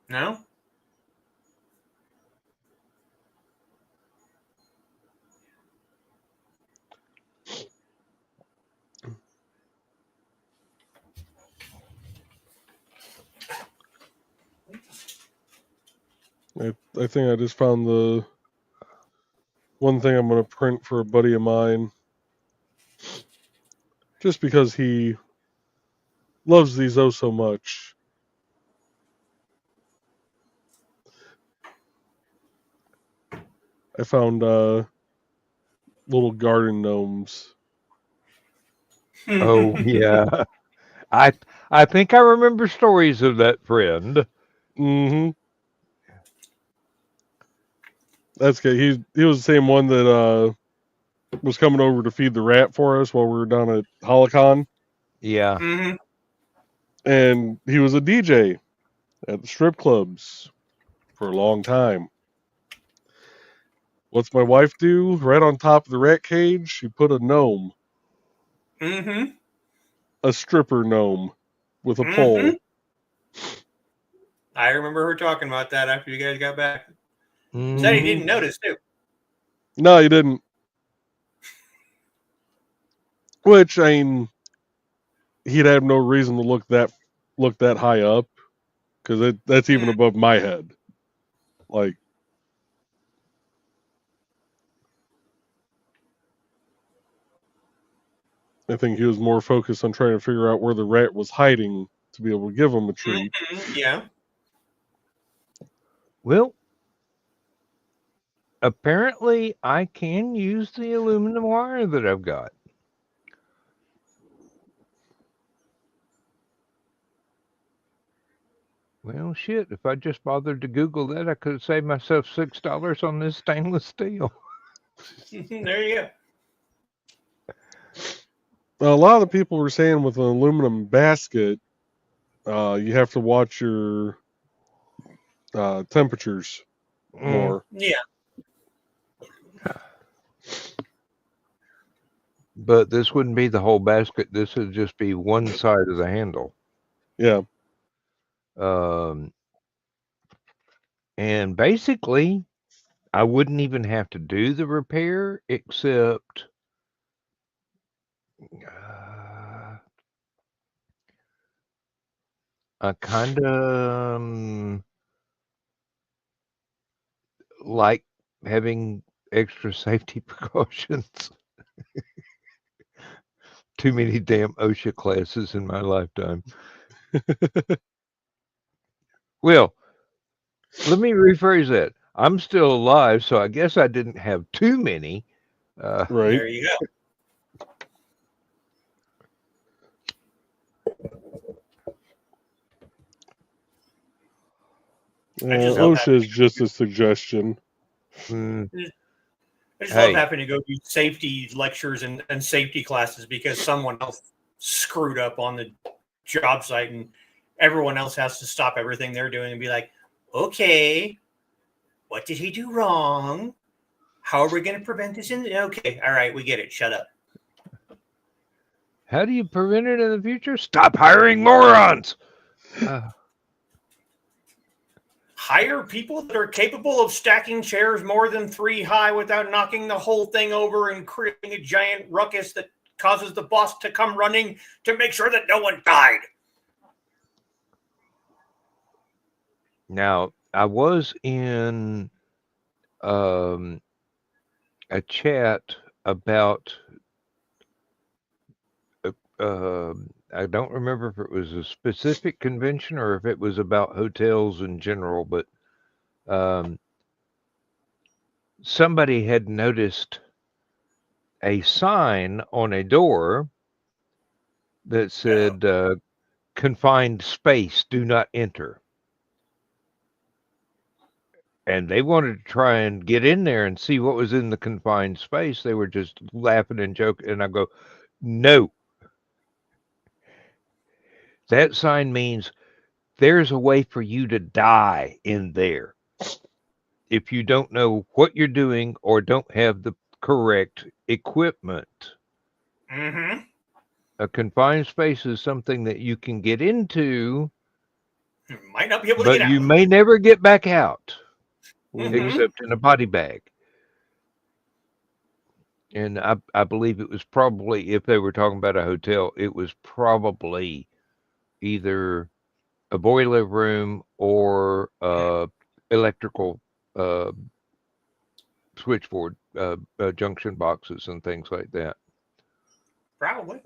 No. I think I just found the one thing I'm going to print for a buddy of mine, just because he loves these oh so much. I found little garden gnomes. Oh yeah, I think I remember stories of that friend. Mm-hmm. That's good. He was the same one that was coming over to feed the rat for us while we were down at Hallowcon, Yeah. Mm-hmm. and he was a DJ at the strip clubs for a long time. What's my wife do? Right on top of the rat cage, she put a gnome, Mm-hmm. a stripper gnome, with a Mm-hmm. pole. I remember her talking about that after you guys got back. Said he Mm-hmm. didn't notice too. No, he didn't. Which, I mean, he'd have no reason to look that high up, because that's even above my head. Like, I think he was more focused on trying to figure out where the rat was hiding to be able to give him a treat. Mm-hmm. Yeah. Well, apparently I can use the aluminum wire that I've got. Well, shit, if I just bothered to Google that, I could have saved myself $6 on this stainless steel. There you go. A lot of the people were saying with an aluminum basket, you have to watch your temperatures more. Yeah. But this wouldn't be the whole basket. This would just be one side of the handle. Yeah. And basically, I wouldn't even have to do the repair, except I kind of like having extra safety precautions. Too many damn OSHA classes in my lifetime. Well, let me rephrase that. I'm still alive, so I guess I didn't have too many. Right. There you go. OSHA is just a suggestion. Mm, I just Hey. love having to go do safety lectures and safety classes because someone else screwed up on the job site and everyone else has to stop everything they're doing and be like, okay, what did he do wrong? How are we going to prevent this? Okay, all right, we get it. Shut up. how do you prevent it in the future? Stop hiring morons. Hire people that are capable of stacking chairs more than 3 high without knocking the whole thing over and creating a giant ruckus that causes the boss to come running to make sure that no one died. Now, I was in a chat about I don't remember if it was a specific convention or if it was about hotels in general, but somebody had noticed a sign on a door that said, confined space, do not enter. And they wanted to try and get in there and see what was in the confined space. They were just laughing and joking. And I go, no. That sign means there's a way for you to die in there if you don't know what you're doing or don't have the correct equipment. Mm-hmm. A confined space is something that you can get into, Might not be able to but get you out. may never get back out, Mhm. except in a body bag. And I believe it was probably, if they were talking about a hotel, it was probably either a boiler room or electrical switchboard junction boxes and things like that. Probably.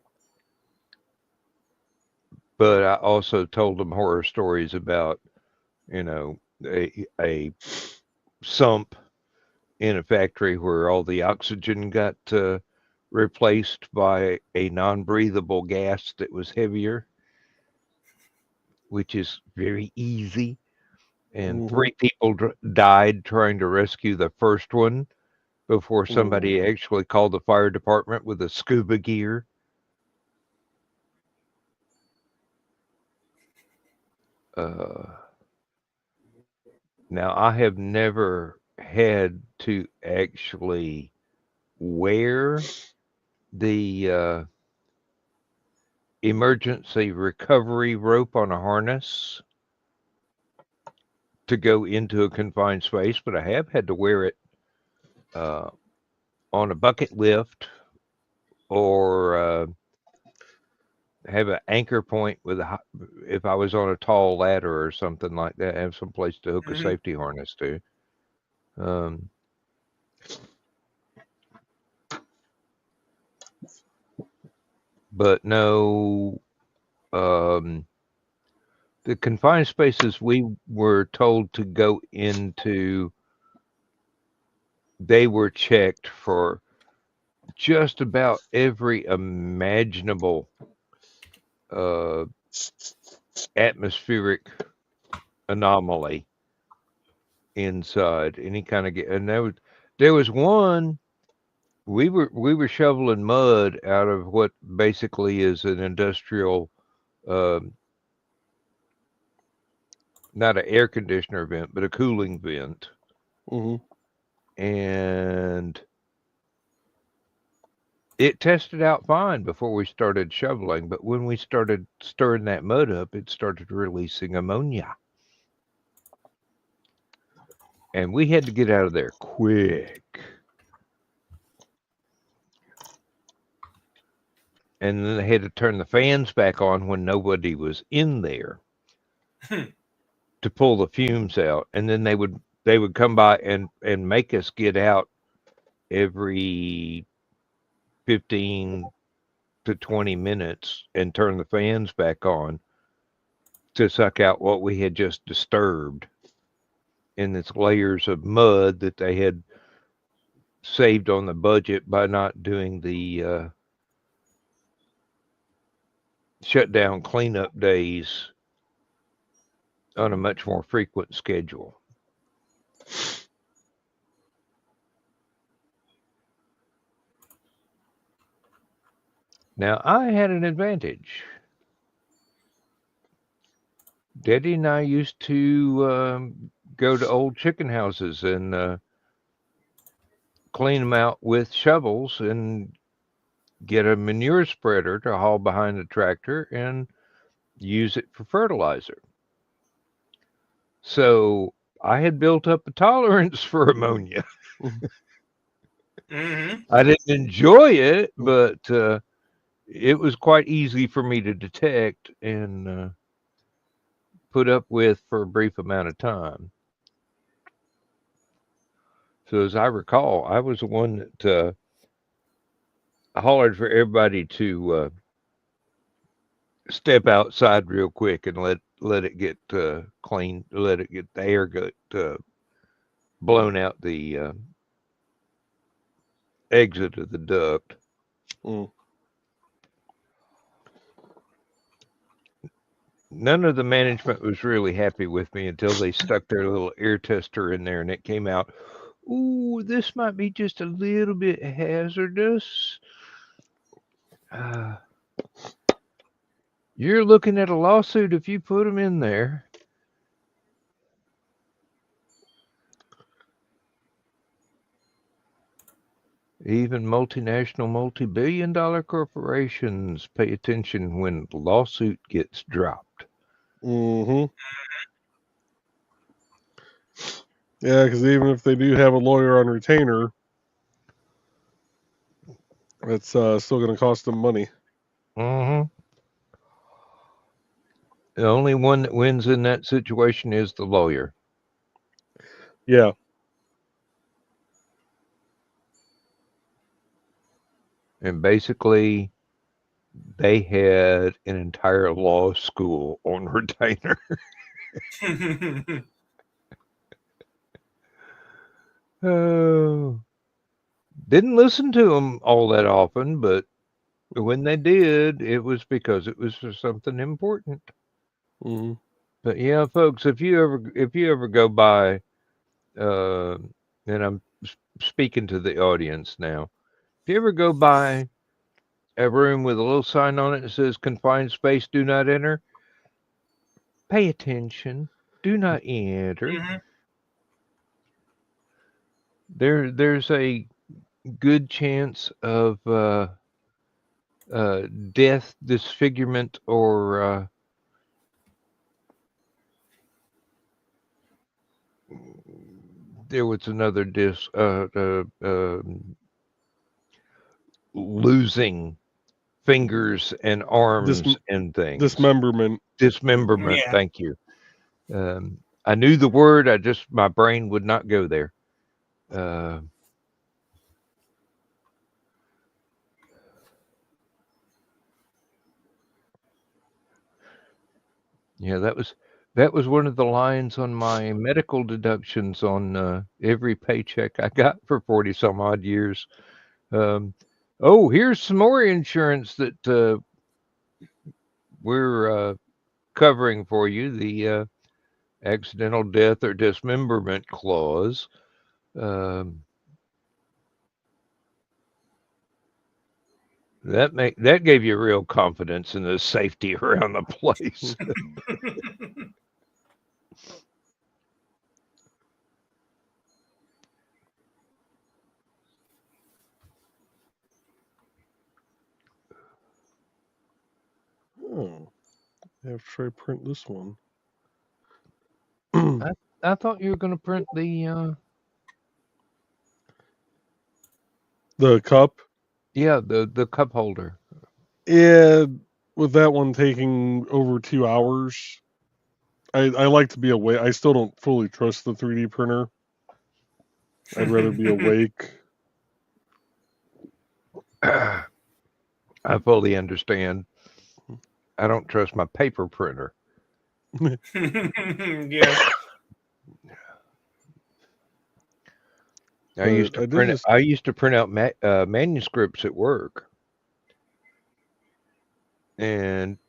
But I also told them horror stories about, a sump in a factory where all the oxygen got replaced by a non-breathable gas that was heavier, which is very easy. And 3 people died trying to rescue the first one before somebody actually called the fire department with a scuba gear. Now, I have never had to actually wear the emergency recovery rope on a harness to go into a confined space, but I have had to wear it on a bucket lift or have an anchor point with if I was on a tall ladder or something like that, have some place to hook a safety harness to. But no, the confined spaces we were told to go into, they were checked for just about every imaginable atmospheric anomaly inside any kind of, and there was one. We were shoveling mud out of what basically is an industrial, not an air conditioner vent, but a cooling vent. And it tested out fine before we started shoveling, but when we started stirring that mud up, it started releasing ammonia. And we had to get out of there quick. And then they had to turn the fans back on when nobody was in there to pull the fumes out. And then they would come by and make us get out every 15 to 20 minutes and turn the fans back on to suck out what we had just disturbed in its layers of mud that they had saved on the budget by not doing the shutdown cleanup days on a much more frequent schedule. Now, I had an advantage. Daddy and I used to go to old chicken houses and clean them out with shovels and get a manure spreader to haul behind the tractor and use it for fertilizer. So I had built up a tolerance for ammonia. I didn't enjoy it, but it was quite easy for me to detect and put up with for a brief amount of time. So as I recall, I was the one that hollered for everybody to step outside real quick and let it get clean, let it get the air get blown out the exit of the duct. Mm. None of the management was really happy with me until they stuck their little air tester in there and it came out, ooh, this might be just a little bit hazardous. You're looking at a lawsuit if you put them in there. Even multinational, multi-billion-dollar corporations pay attention when the lawsuit gets dropped. Mm-hmm. Yeah, because even if they do have a lawyer on retainer, it's still going to cost them money. Mm-hmm. The only one that wins in that situation is the lawyer. Yeah. And basically, they had an entire law school on retainer. Oh, didn't listen to them all that often, but when they did, it was because it was for something important. Mm-hmm. But yeah, folks, if you ever go by, and I'm speaking to the audience now, if you ever go by a room with a little sign on it that says "Confined space, do not enter," pay attention. Do not enter. Mhm. There's a good chance of death, disfigurement, or there was another losing fingers and arms and things. Dismemberment. Dismemberment. Yeah. Thank you. I knew the word. My brain would not go there. Yeah, that was one of the lines on my medical deductions on every paycheck I got for 40 some odd years. Oh, here's some more insurance that we're covering for you. The accidental death or dismemberment clause. That gave you real confidence in the safety around the place. Oh, I have to try to print this one. I thought you were going to print the cup. Yeah, the cup holder. Yeah, with that one taking over 2 hours, I like to be awake. I still don't fully trust the 3D printer. I'd rather be awake. I fully understand. I don't trust my paper printer. Yeah. I used to print out manuscripts at work, and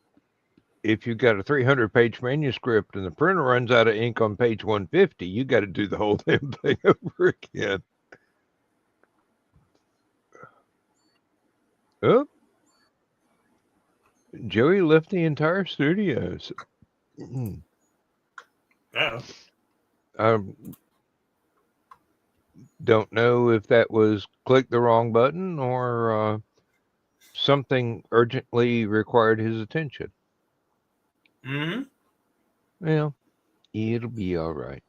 if you got a 300-page manuscript and the printer runs out of ink on page 150, you got to do the whole damn thing over again. Oh, Joey left the entire studio. Don't know if that was click the wrong button or something urgently required his attention. Mm-hmm. Well, it'll be all right.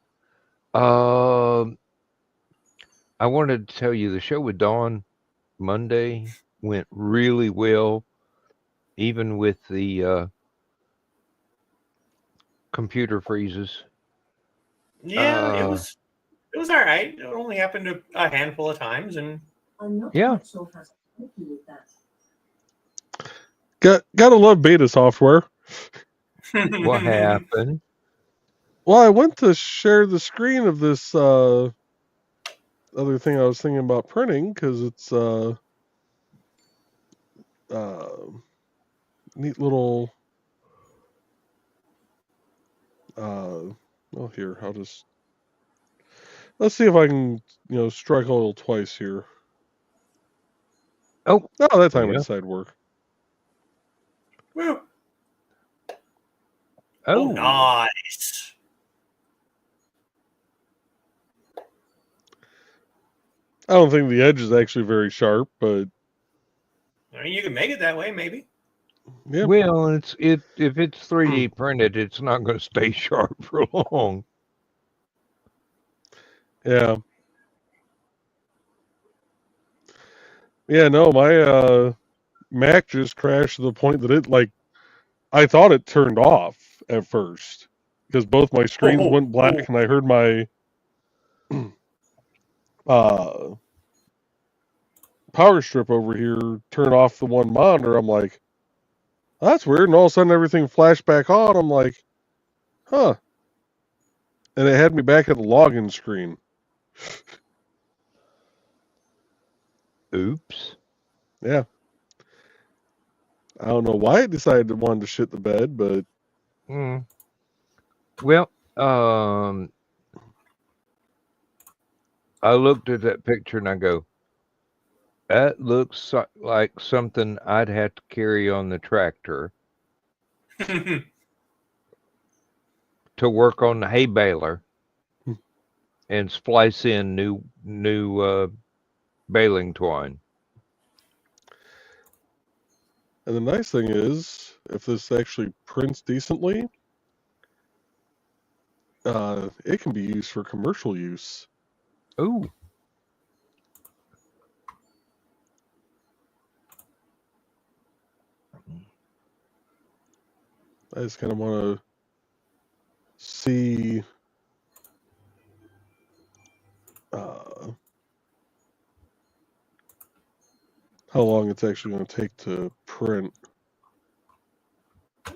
I wanted to tell you the show with Dawn Monday went really well, even with the computer freezes. Yeah, it was all right. It only happened a handful of times, and I'm not Yeah. quite sure how to help you with that. Gotta love beta software. What happened? Well, I went to share the screen of this other thing I was thinking about printing, because it's neat little. Well, here I'll just let's see if I can strike a little twice here. Oh, No, that time it yeah. decided to work. Woo. Oh, Nice. I don't think the edge is actually very sharp, but I mean, you can make it that way, maybe. yeah. well, if it's 3D printed, it's not going to stay sharp for long. Yeah. Yeah, no, my Mac just crashed to the point that it I thought it turned off at first because both my screens went black and I heard my power strip over here turn off the one monitor. I'm like, that's weird. And all of a sudden everything flashed back on. I'm like, huh. And it had me back at the login screen. Oops. Yeah. I don't know why it decided it wanted to shit the bed, but well, I looked at that picture and I go, that looks like something I'd have to carry on the tractor to work on the hay baler and splice in new baling twine. And the nice thing is, if this actually prints decently, it can be used for commercial use. Ooh. I just kind of want to see how long it's actually going to take to print.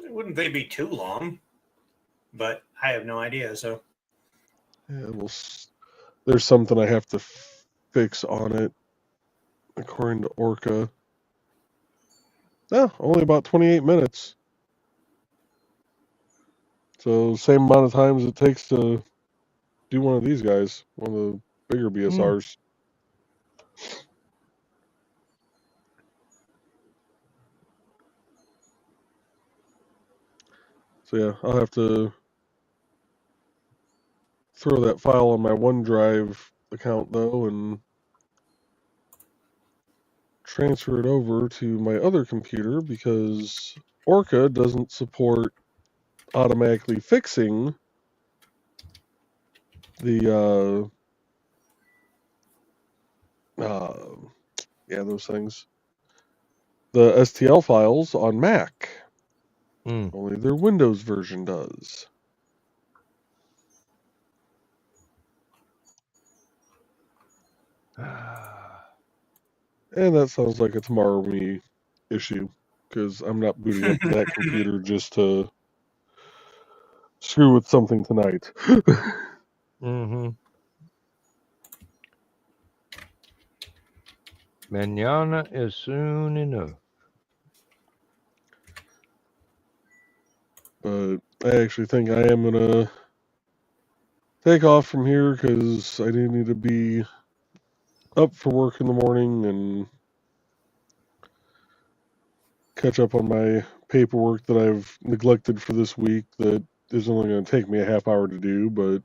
Wouldn't they be too long? But I have no idea. So Yeah, there's something I have to fix on it, according to Orca. Yeah, only about 28 minutes. So same amount of time as it takes to do one of these guys, one of the bigger BSRs. So yeah, I'll have to throw that file on my OneDrive account though and transfer it over to my other computer because Orca doesn't support automatically fixing the those things. The STL files on Mac. Only their Windows version does. And that sounds like a tomorrow me issue because I'm not booting up that computer just to screw with something tonight. Mañana is soon enough. But I actually think I am going to take off from here because I do need to be up for work in the morning and catch up on my paperwork that I've neglected for this week that is only going to take me a half hour to do, but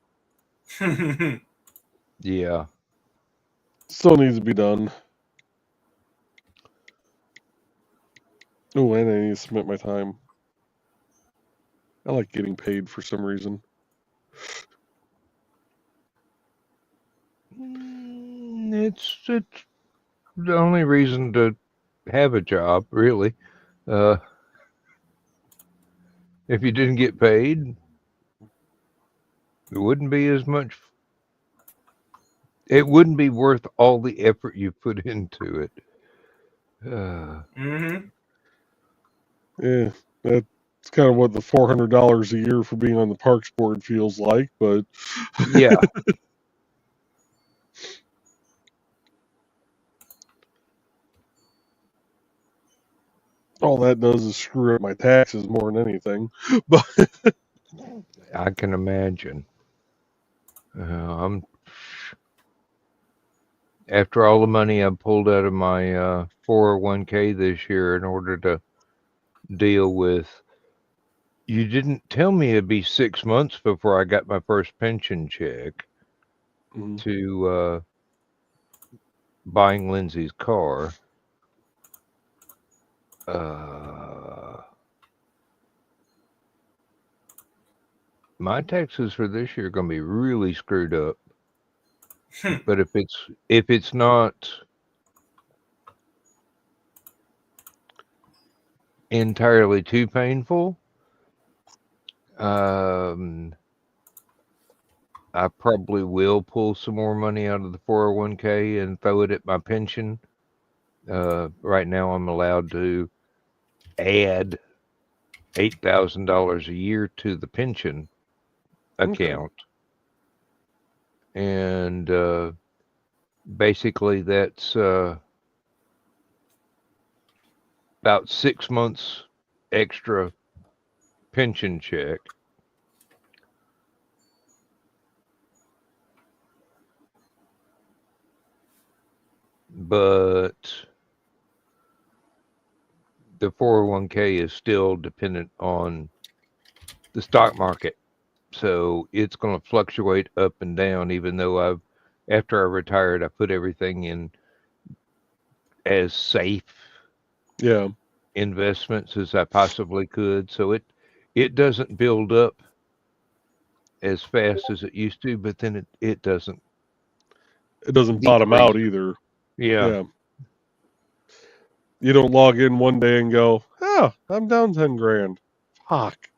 yeah, still needs to be done. Oh, and I need to submit my time. I like getting paid for some reason. It's the only reason to have a job, really. If you didn't get paid, it wouldn't be as much. It wouldn't be worth all the effort you put into it. Yeah, that's kind of what the $400 a year for being on the Parks Board feels like, but yeah. All that does is screw up my taxes more than anything. But I can imagine. I'm after all the money I pulled out of my 401k this year in order to deal with. You didn't tell me it'd be 6 months before I got my first pension check to buying Lindsay's car. My taxes for this year are going to be really screwed up. But if it's not entirely too painful, I probably will pull some more money out of the 401k and throw it at my pension. Right now, I'm allowed to add $8,000 a year to the pension account. And basically, that's about 6 months extra pension check. But the 401k is still dependent on the stock market. So it's going to fluctuate up and down, even though after I retired, I put everything in as safe investments as I possibly could. So it doesn't build up as fast as it used to, but then it doesn't. It doesn't bottom out either. Yeah. You don't log in one day and go, I'm down 10 grand. Fuck.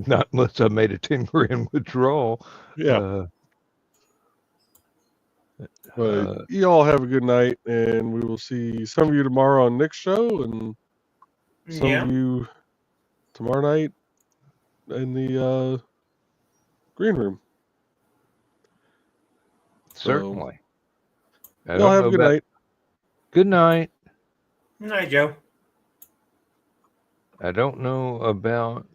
Not unless I made a 10 grand withdrawal. But you all have a good night, and we will see some of you tomorrow on Nick's show, and some of you tomorrow night in the green room. Certainly. Y'all have a good night. Good night. Good night, Joe. I don't know about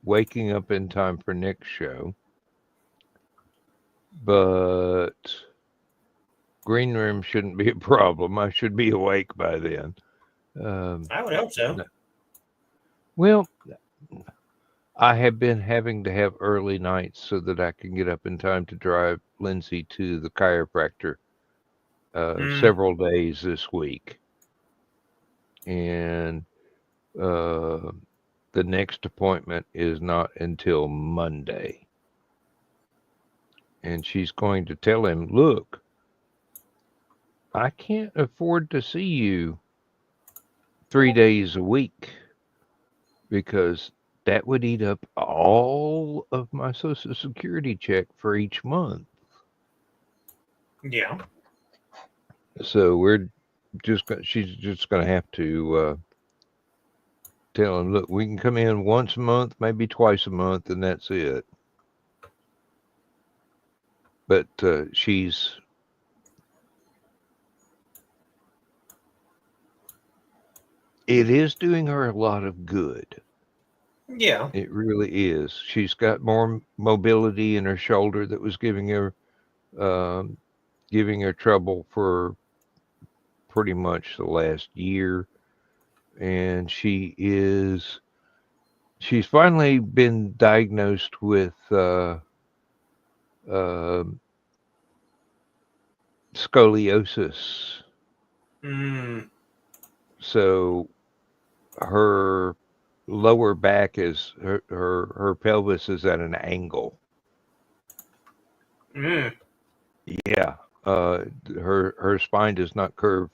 waking up in time for Nick's show, but green room shouldn't be a problem. I should be awake by then. I would hope so. Well, I have been having to have early nights so that I can get up in time to drive Lindsay to the chiropractor several days this week. And the next appointment is not until Monday. And she's going to tell him, look, I can't afford to see you 3 days a week because that would eat up all of my Social Security check for each month. Yeah. So she's just going to have to tell him, look, we can come in once a month, maybe twice a month, and that's it. But it is doing her a lot of good. Yeah. It really is. She's got more mobility in her shoulder that was giving her trouble for pretty much the last year. And she's finally been diagnosed with scoliosis. So her lower back is her pelvis is at an angle. Yeah. Her spine does not curve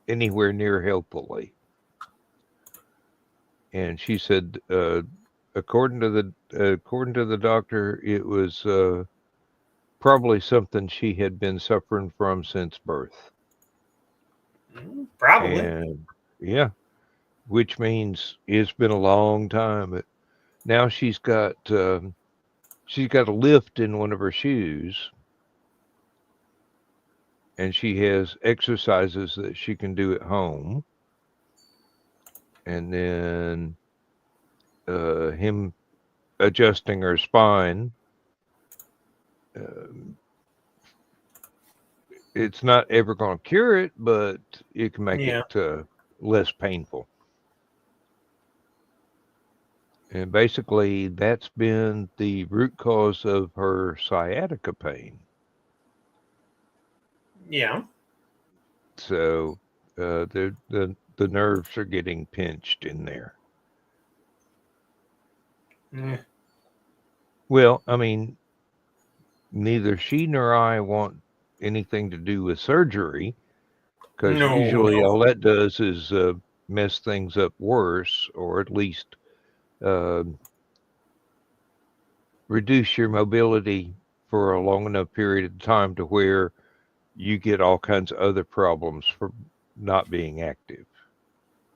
anywhere near healthily. And she said, according to the doctor, it was probably something she had been suffering from since birth. Probably. And yeah, which means it's been a long time. But now she's got a lift in one of her shoes, and she has exercises that she can do at home. and then him adjusting her spine. It's not ever going to cure it, but it can make it less painful. And basically, that's been the root cause of her sciatica pain. Yeah. So the nerves are getting pinched in there. Mm. Well, I mean, neither she nor I want anything to do with surgery, because usually all that does is mess things up worse, or at least reduce your mobility for a long enough period of time to where you get all kinds of other problems for not being active.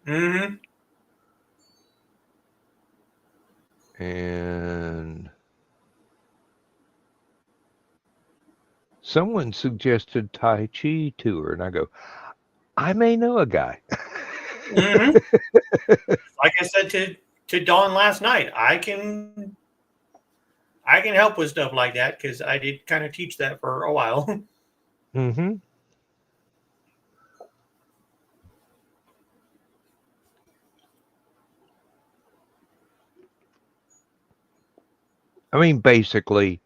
Mm-hmm. And someone suggested Tai Chi to her, and I go, I may know a guy. Mm-hmm. Like I said to Dawn last night, I can help with stuff like that because I did kind of teach that for a while. Mm-hmm. I mean, basically,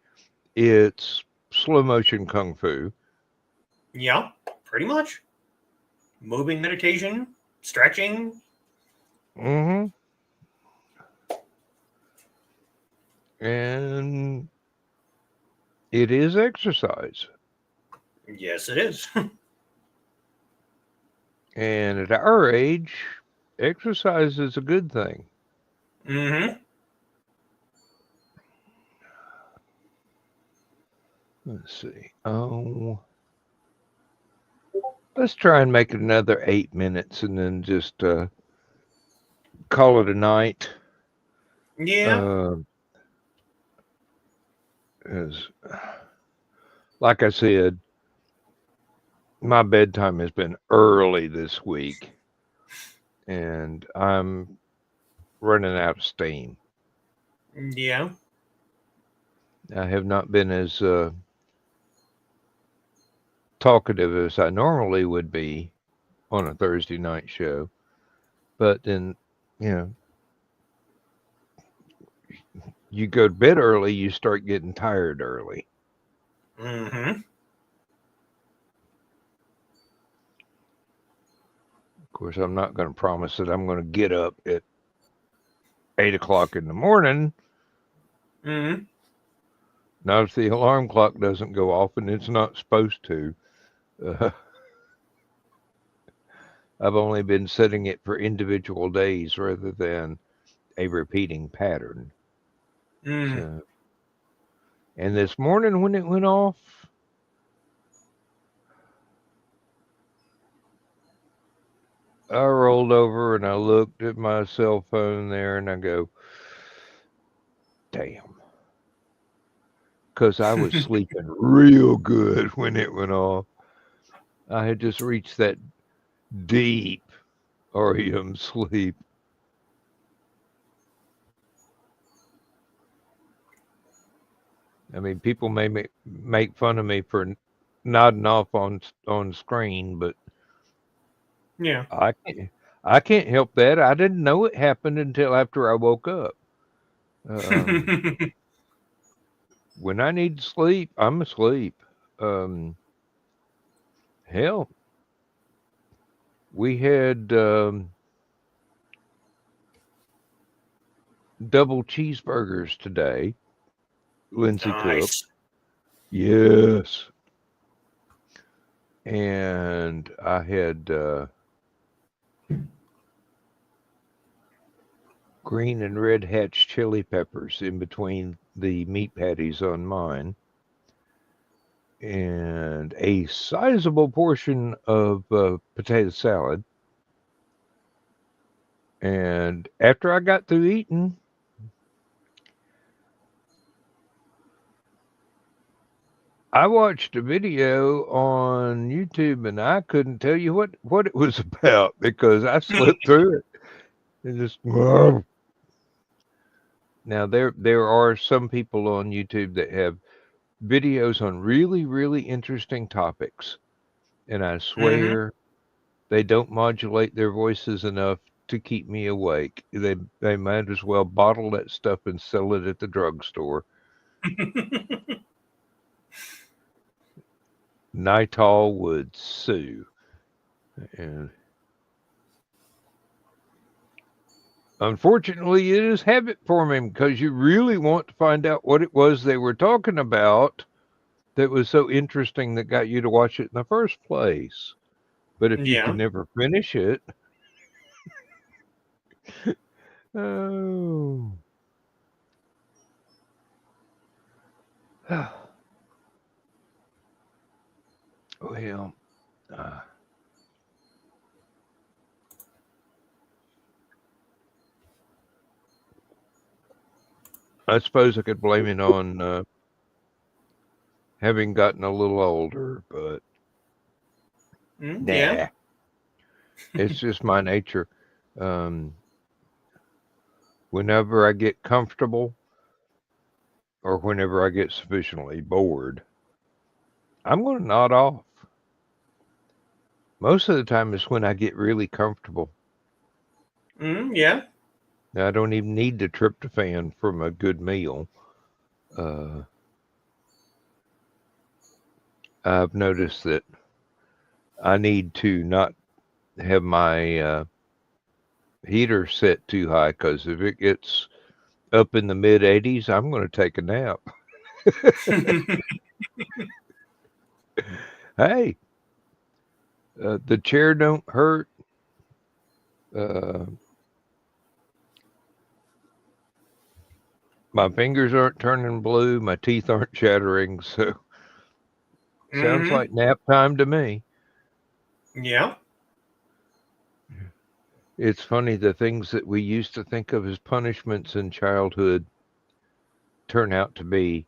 it's slow motion kung fu. Yeah, pretty much. Moving meditation, stretching. Mm-hmm. And it is exercise. Yes, it is. And at our age, exercise is a good thing. Mm-hmm. Let's see. Oh, let's try and make it another 8 minutes and then just call it a night. Yeah. As, like I said, my bedtime has been early this week, and I'm running out of steam. Yeah. I have not been as talkative as I normally would be on a Thursday night show, but then, you know, you go to bed early, you start getting tired early. Mm-hmm. Of course, I'm not going to promise that I'm going to get up at 8 o'clock in the morning. Mm-hmm. Not if the alarm clock doesn't go off, and it's not supposed to. I've only been setting it for individual days rather than a repeating pattern. Mm. So, and this morning when it went off, I rolled over and I looked at my cell phone there and I go, damn. Because I was sleeping real good when it went off. I had just reached that deep REM sleep. I mean, people may make fun of me for nodding off on screen, but Yeah. I can't help that. I didn't know it happened until after I woke up. When I need to sleep, I'm asleep. Hell, we had double cheeseburgers today. Lindsay Nice. cooked. Yes. And I had green and red Hatch chili peppers in between the meat patties on mine. And a sizable portion of potato salad. And after I got through eating, I watched a video on YouTube and I couldn't tell you what it was about because I slipped through it. just now there are some people on YouTube that have videos on really, really interesting topics, and I swear they don't modulate their voices enough to keep me awake. They might as well bottle that stuff and sell it at the drugstore. Nital would sue. And unfortunately, it is habit forming because you really want to find out what it was they were talking about that was so interesting that got you to watch it in the first place. But if you can never finish it, oh. Well, I suppose I could blame it on having gotten a little older, but nah. It's just my nature. Whenever I get comfortable or whenever I get sufficiently bored, I'm going to nod off. Most of the time is when I get really comfortable. Yeah. I don't even need the tryptophan from a good meal. I've noticed that I need to not have my heater set too high, because if it gets up in the mid 80s, I'm going to take a nap. Hey, the chair don't hurt. My fingers aren't turning blue. My teeth aren't chattering. So sounds like nap time to me. Yeah. It's funny, the things that we used to think of as punishments in childhood turn out to be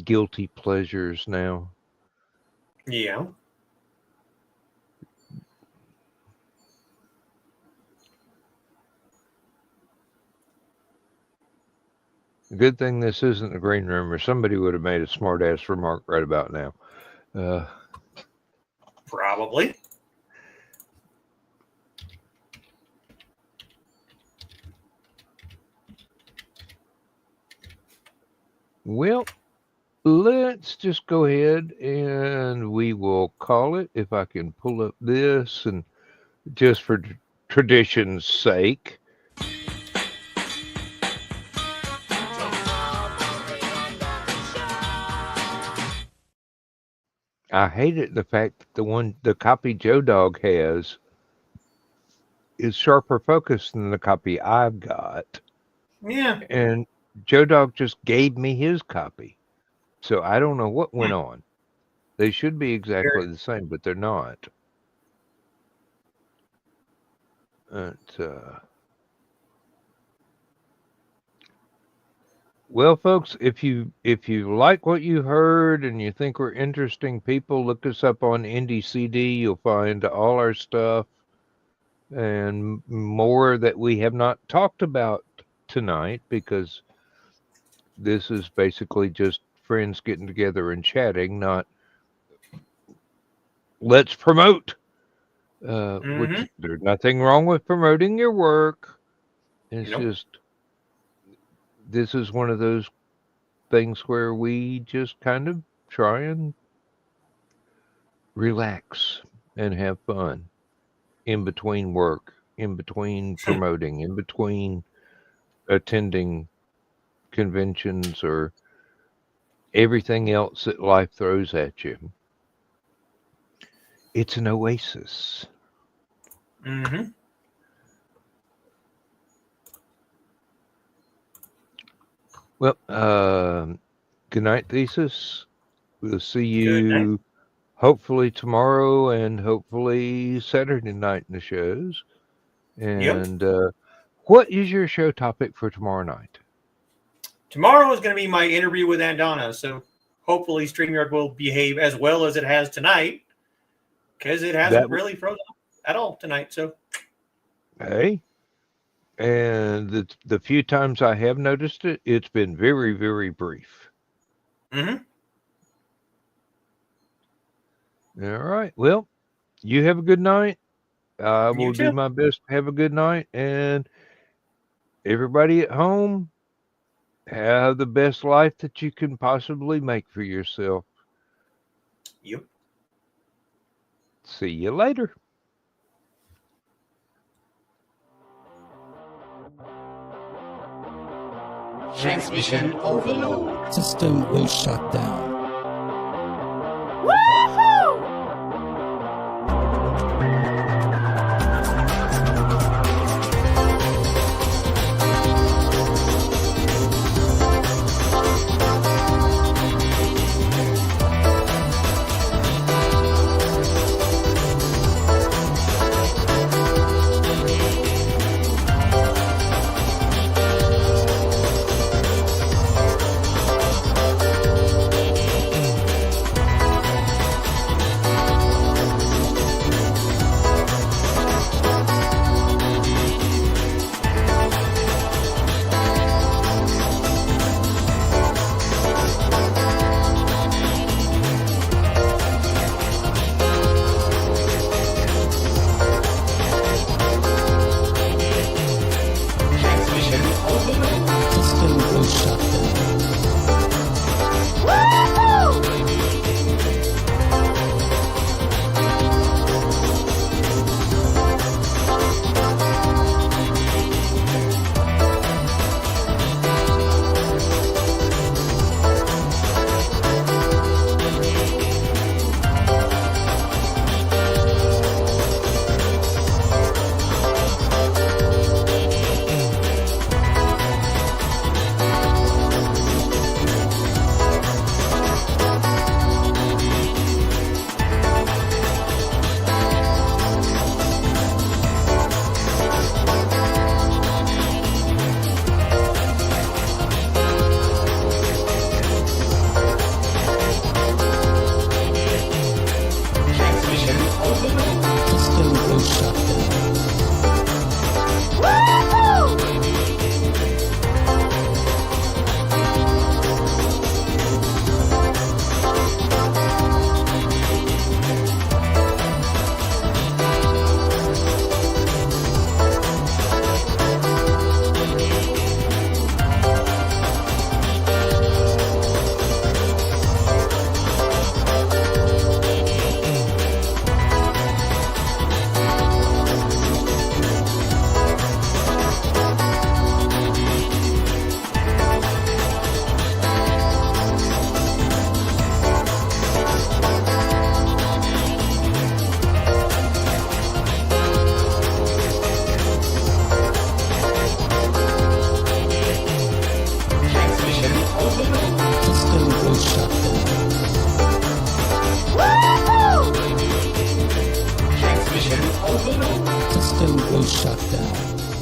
guilty pleasures now. Yeah. Good thing this isn't the green room, or somebody would have made a smart-ass remark right about now. Probably. Well, let's just go ahead and we will call it, if I can pull up this, and just for tradition's sake. I hated the fact that the copy Joe Dog has is sharper focus than the copy I've got. Yeah. And Joe Dog just gave me his copy. So I don't know what went on. They should be exactly the same, but they're not. Well, folks, if you like what you heard and you think we're interesting people, look us up on Indie CD. You'll find all our stuff and more that we have not talked about tonight, because this is basically just friends getting together and chatting, not let's promote. Which there's nothing wrong with promoting your work. It's just, this is one of those things where we just kind of try and relax and have fun in between work, in between promoting, in between attending conventions or everything else that life throws at you. It's an oasis. Well, good night, Thesis. We'll see you hopefully tomorrow and hopefully Saturday night in the shows. And what is your show topic for tomorrow night? Tomorrow is going to be my interview with Andana, so hopefully StreamYard will behave as well as it has tonight, because it hasn't really frozen up at all tonight. So, hey, And the few times I have noticed it, it's been very, very brief. Mm-hmm. All right. Well, you have a good night. I You will do too. my best to have a good night. And everybody at home, have the best life that you can possibly make for yourself. Yep. See you later. Transmission overload. System will shut down.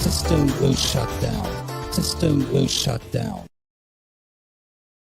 System will shut down. System will shut down.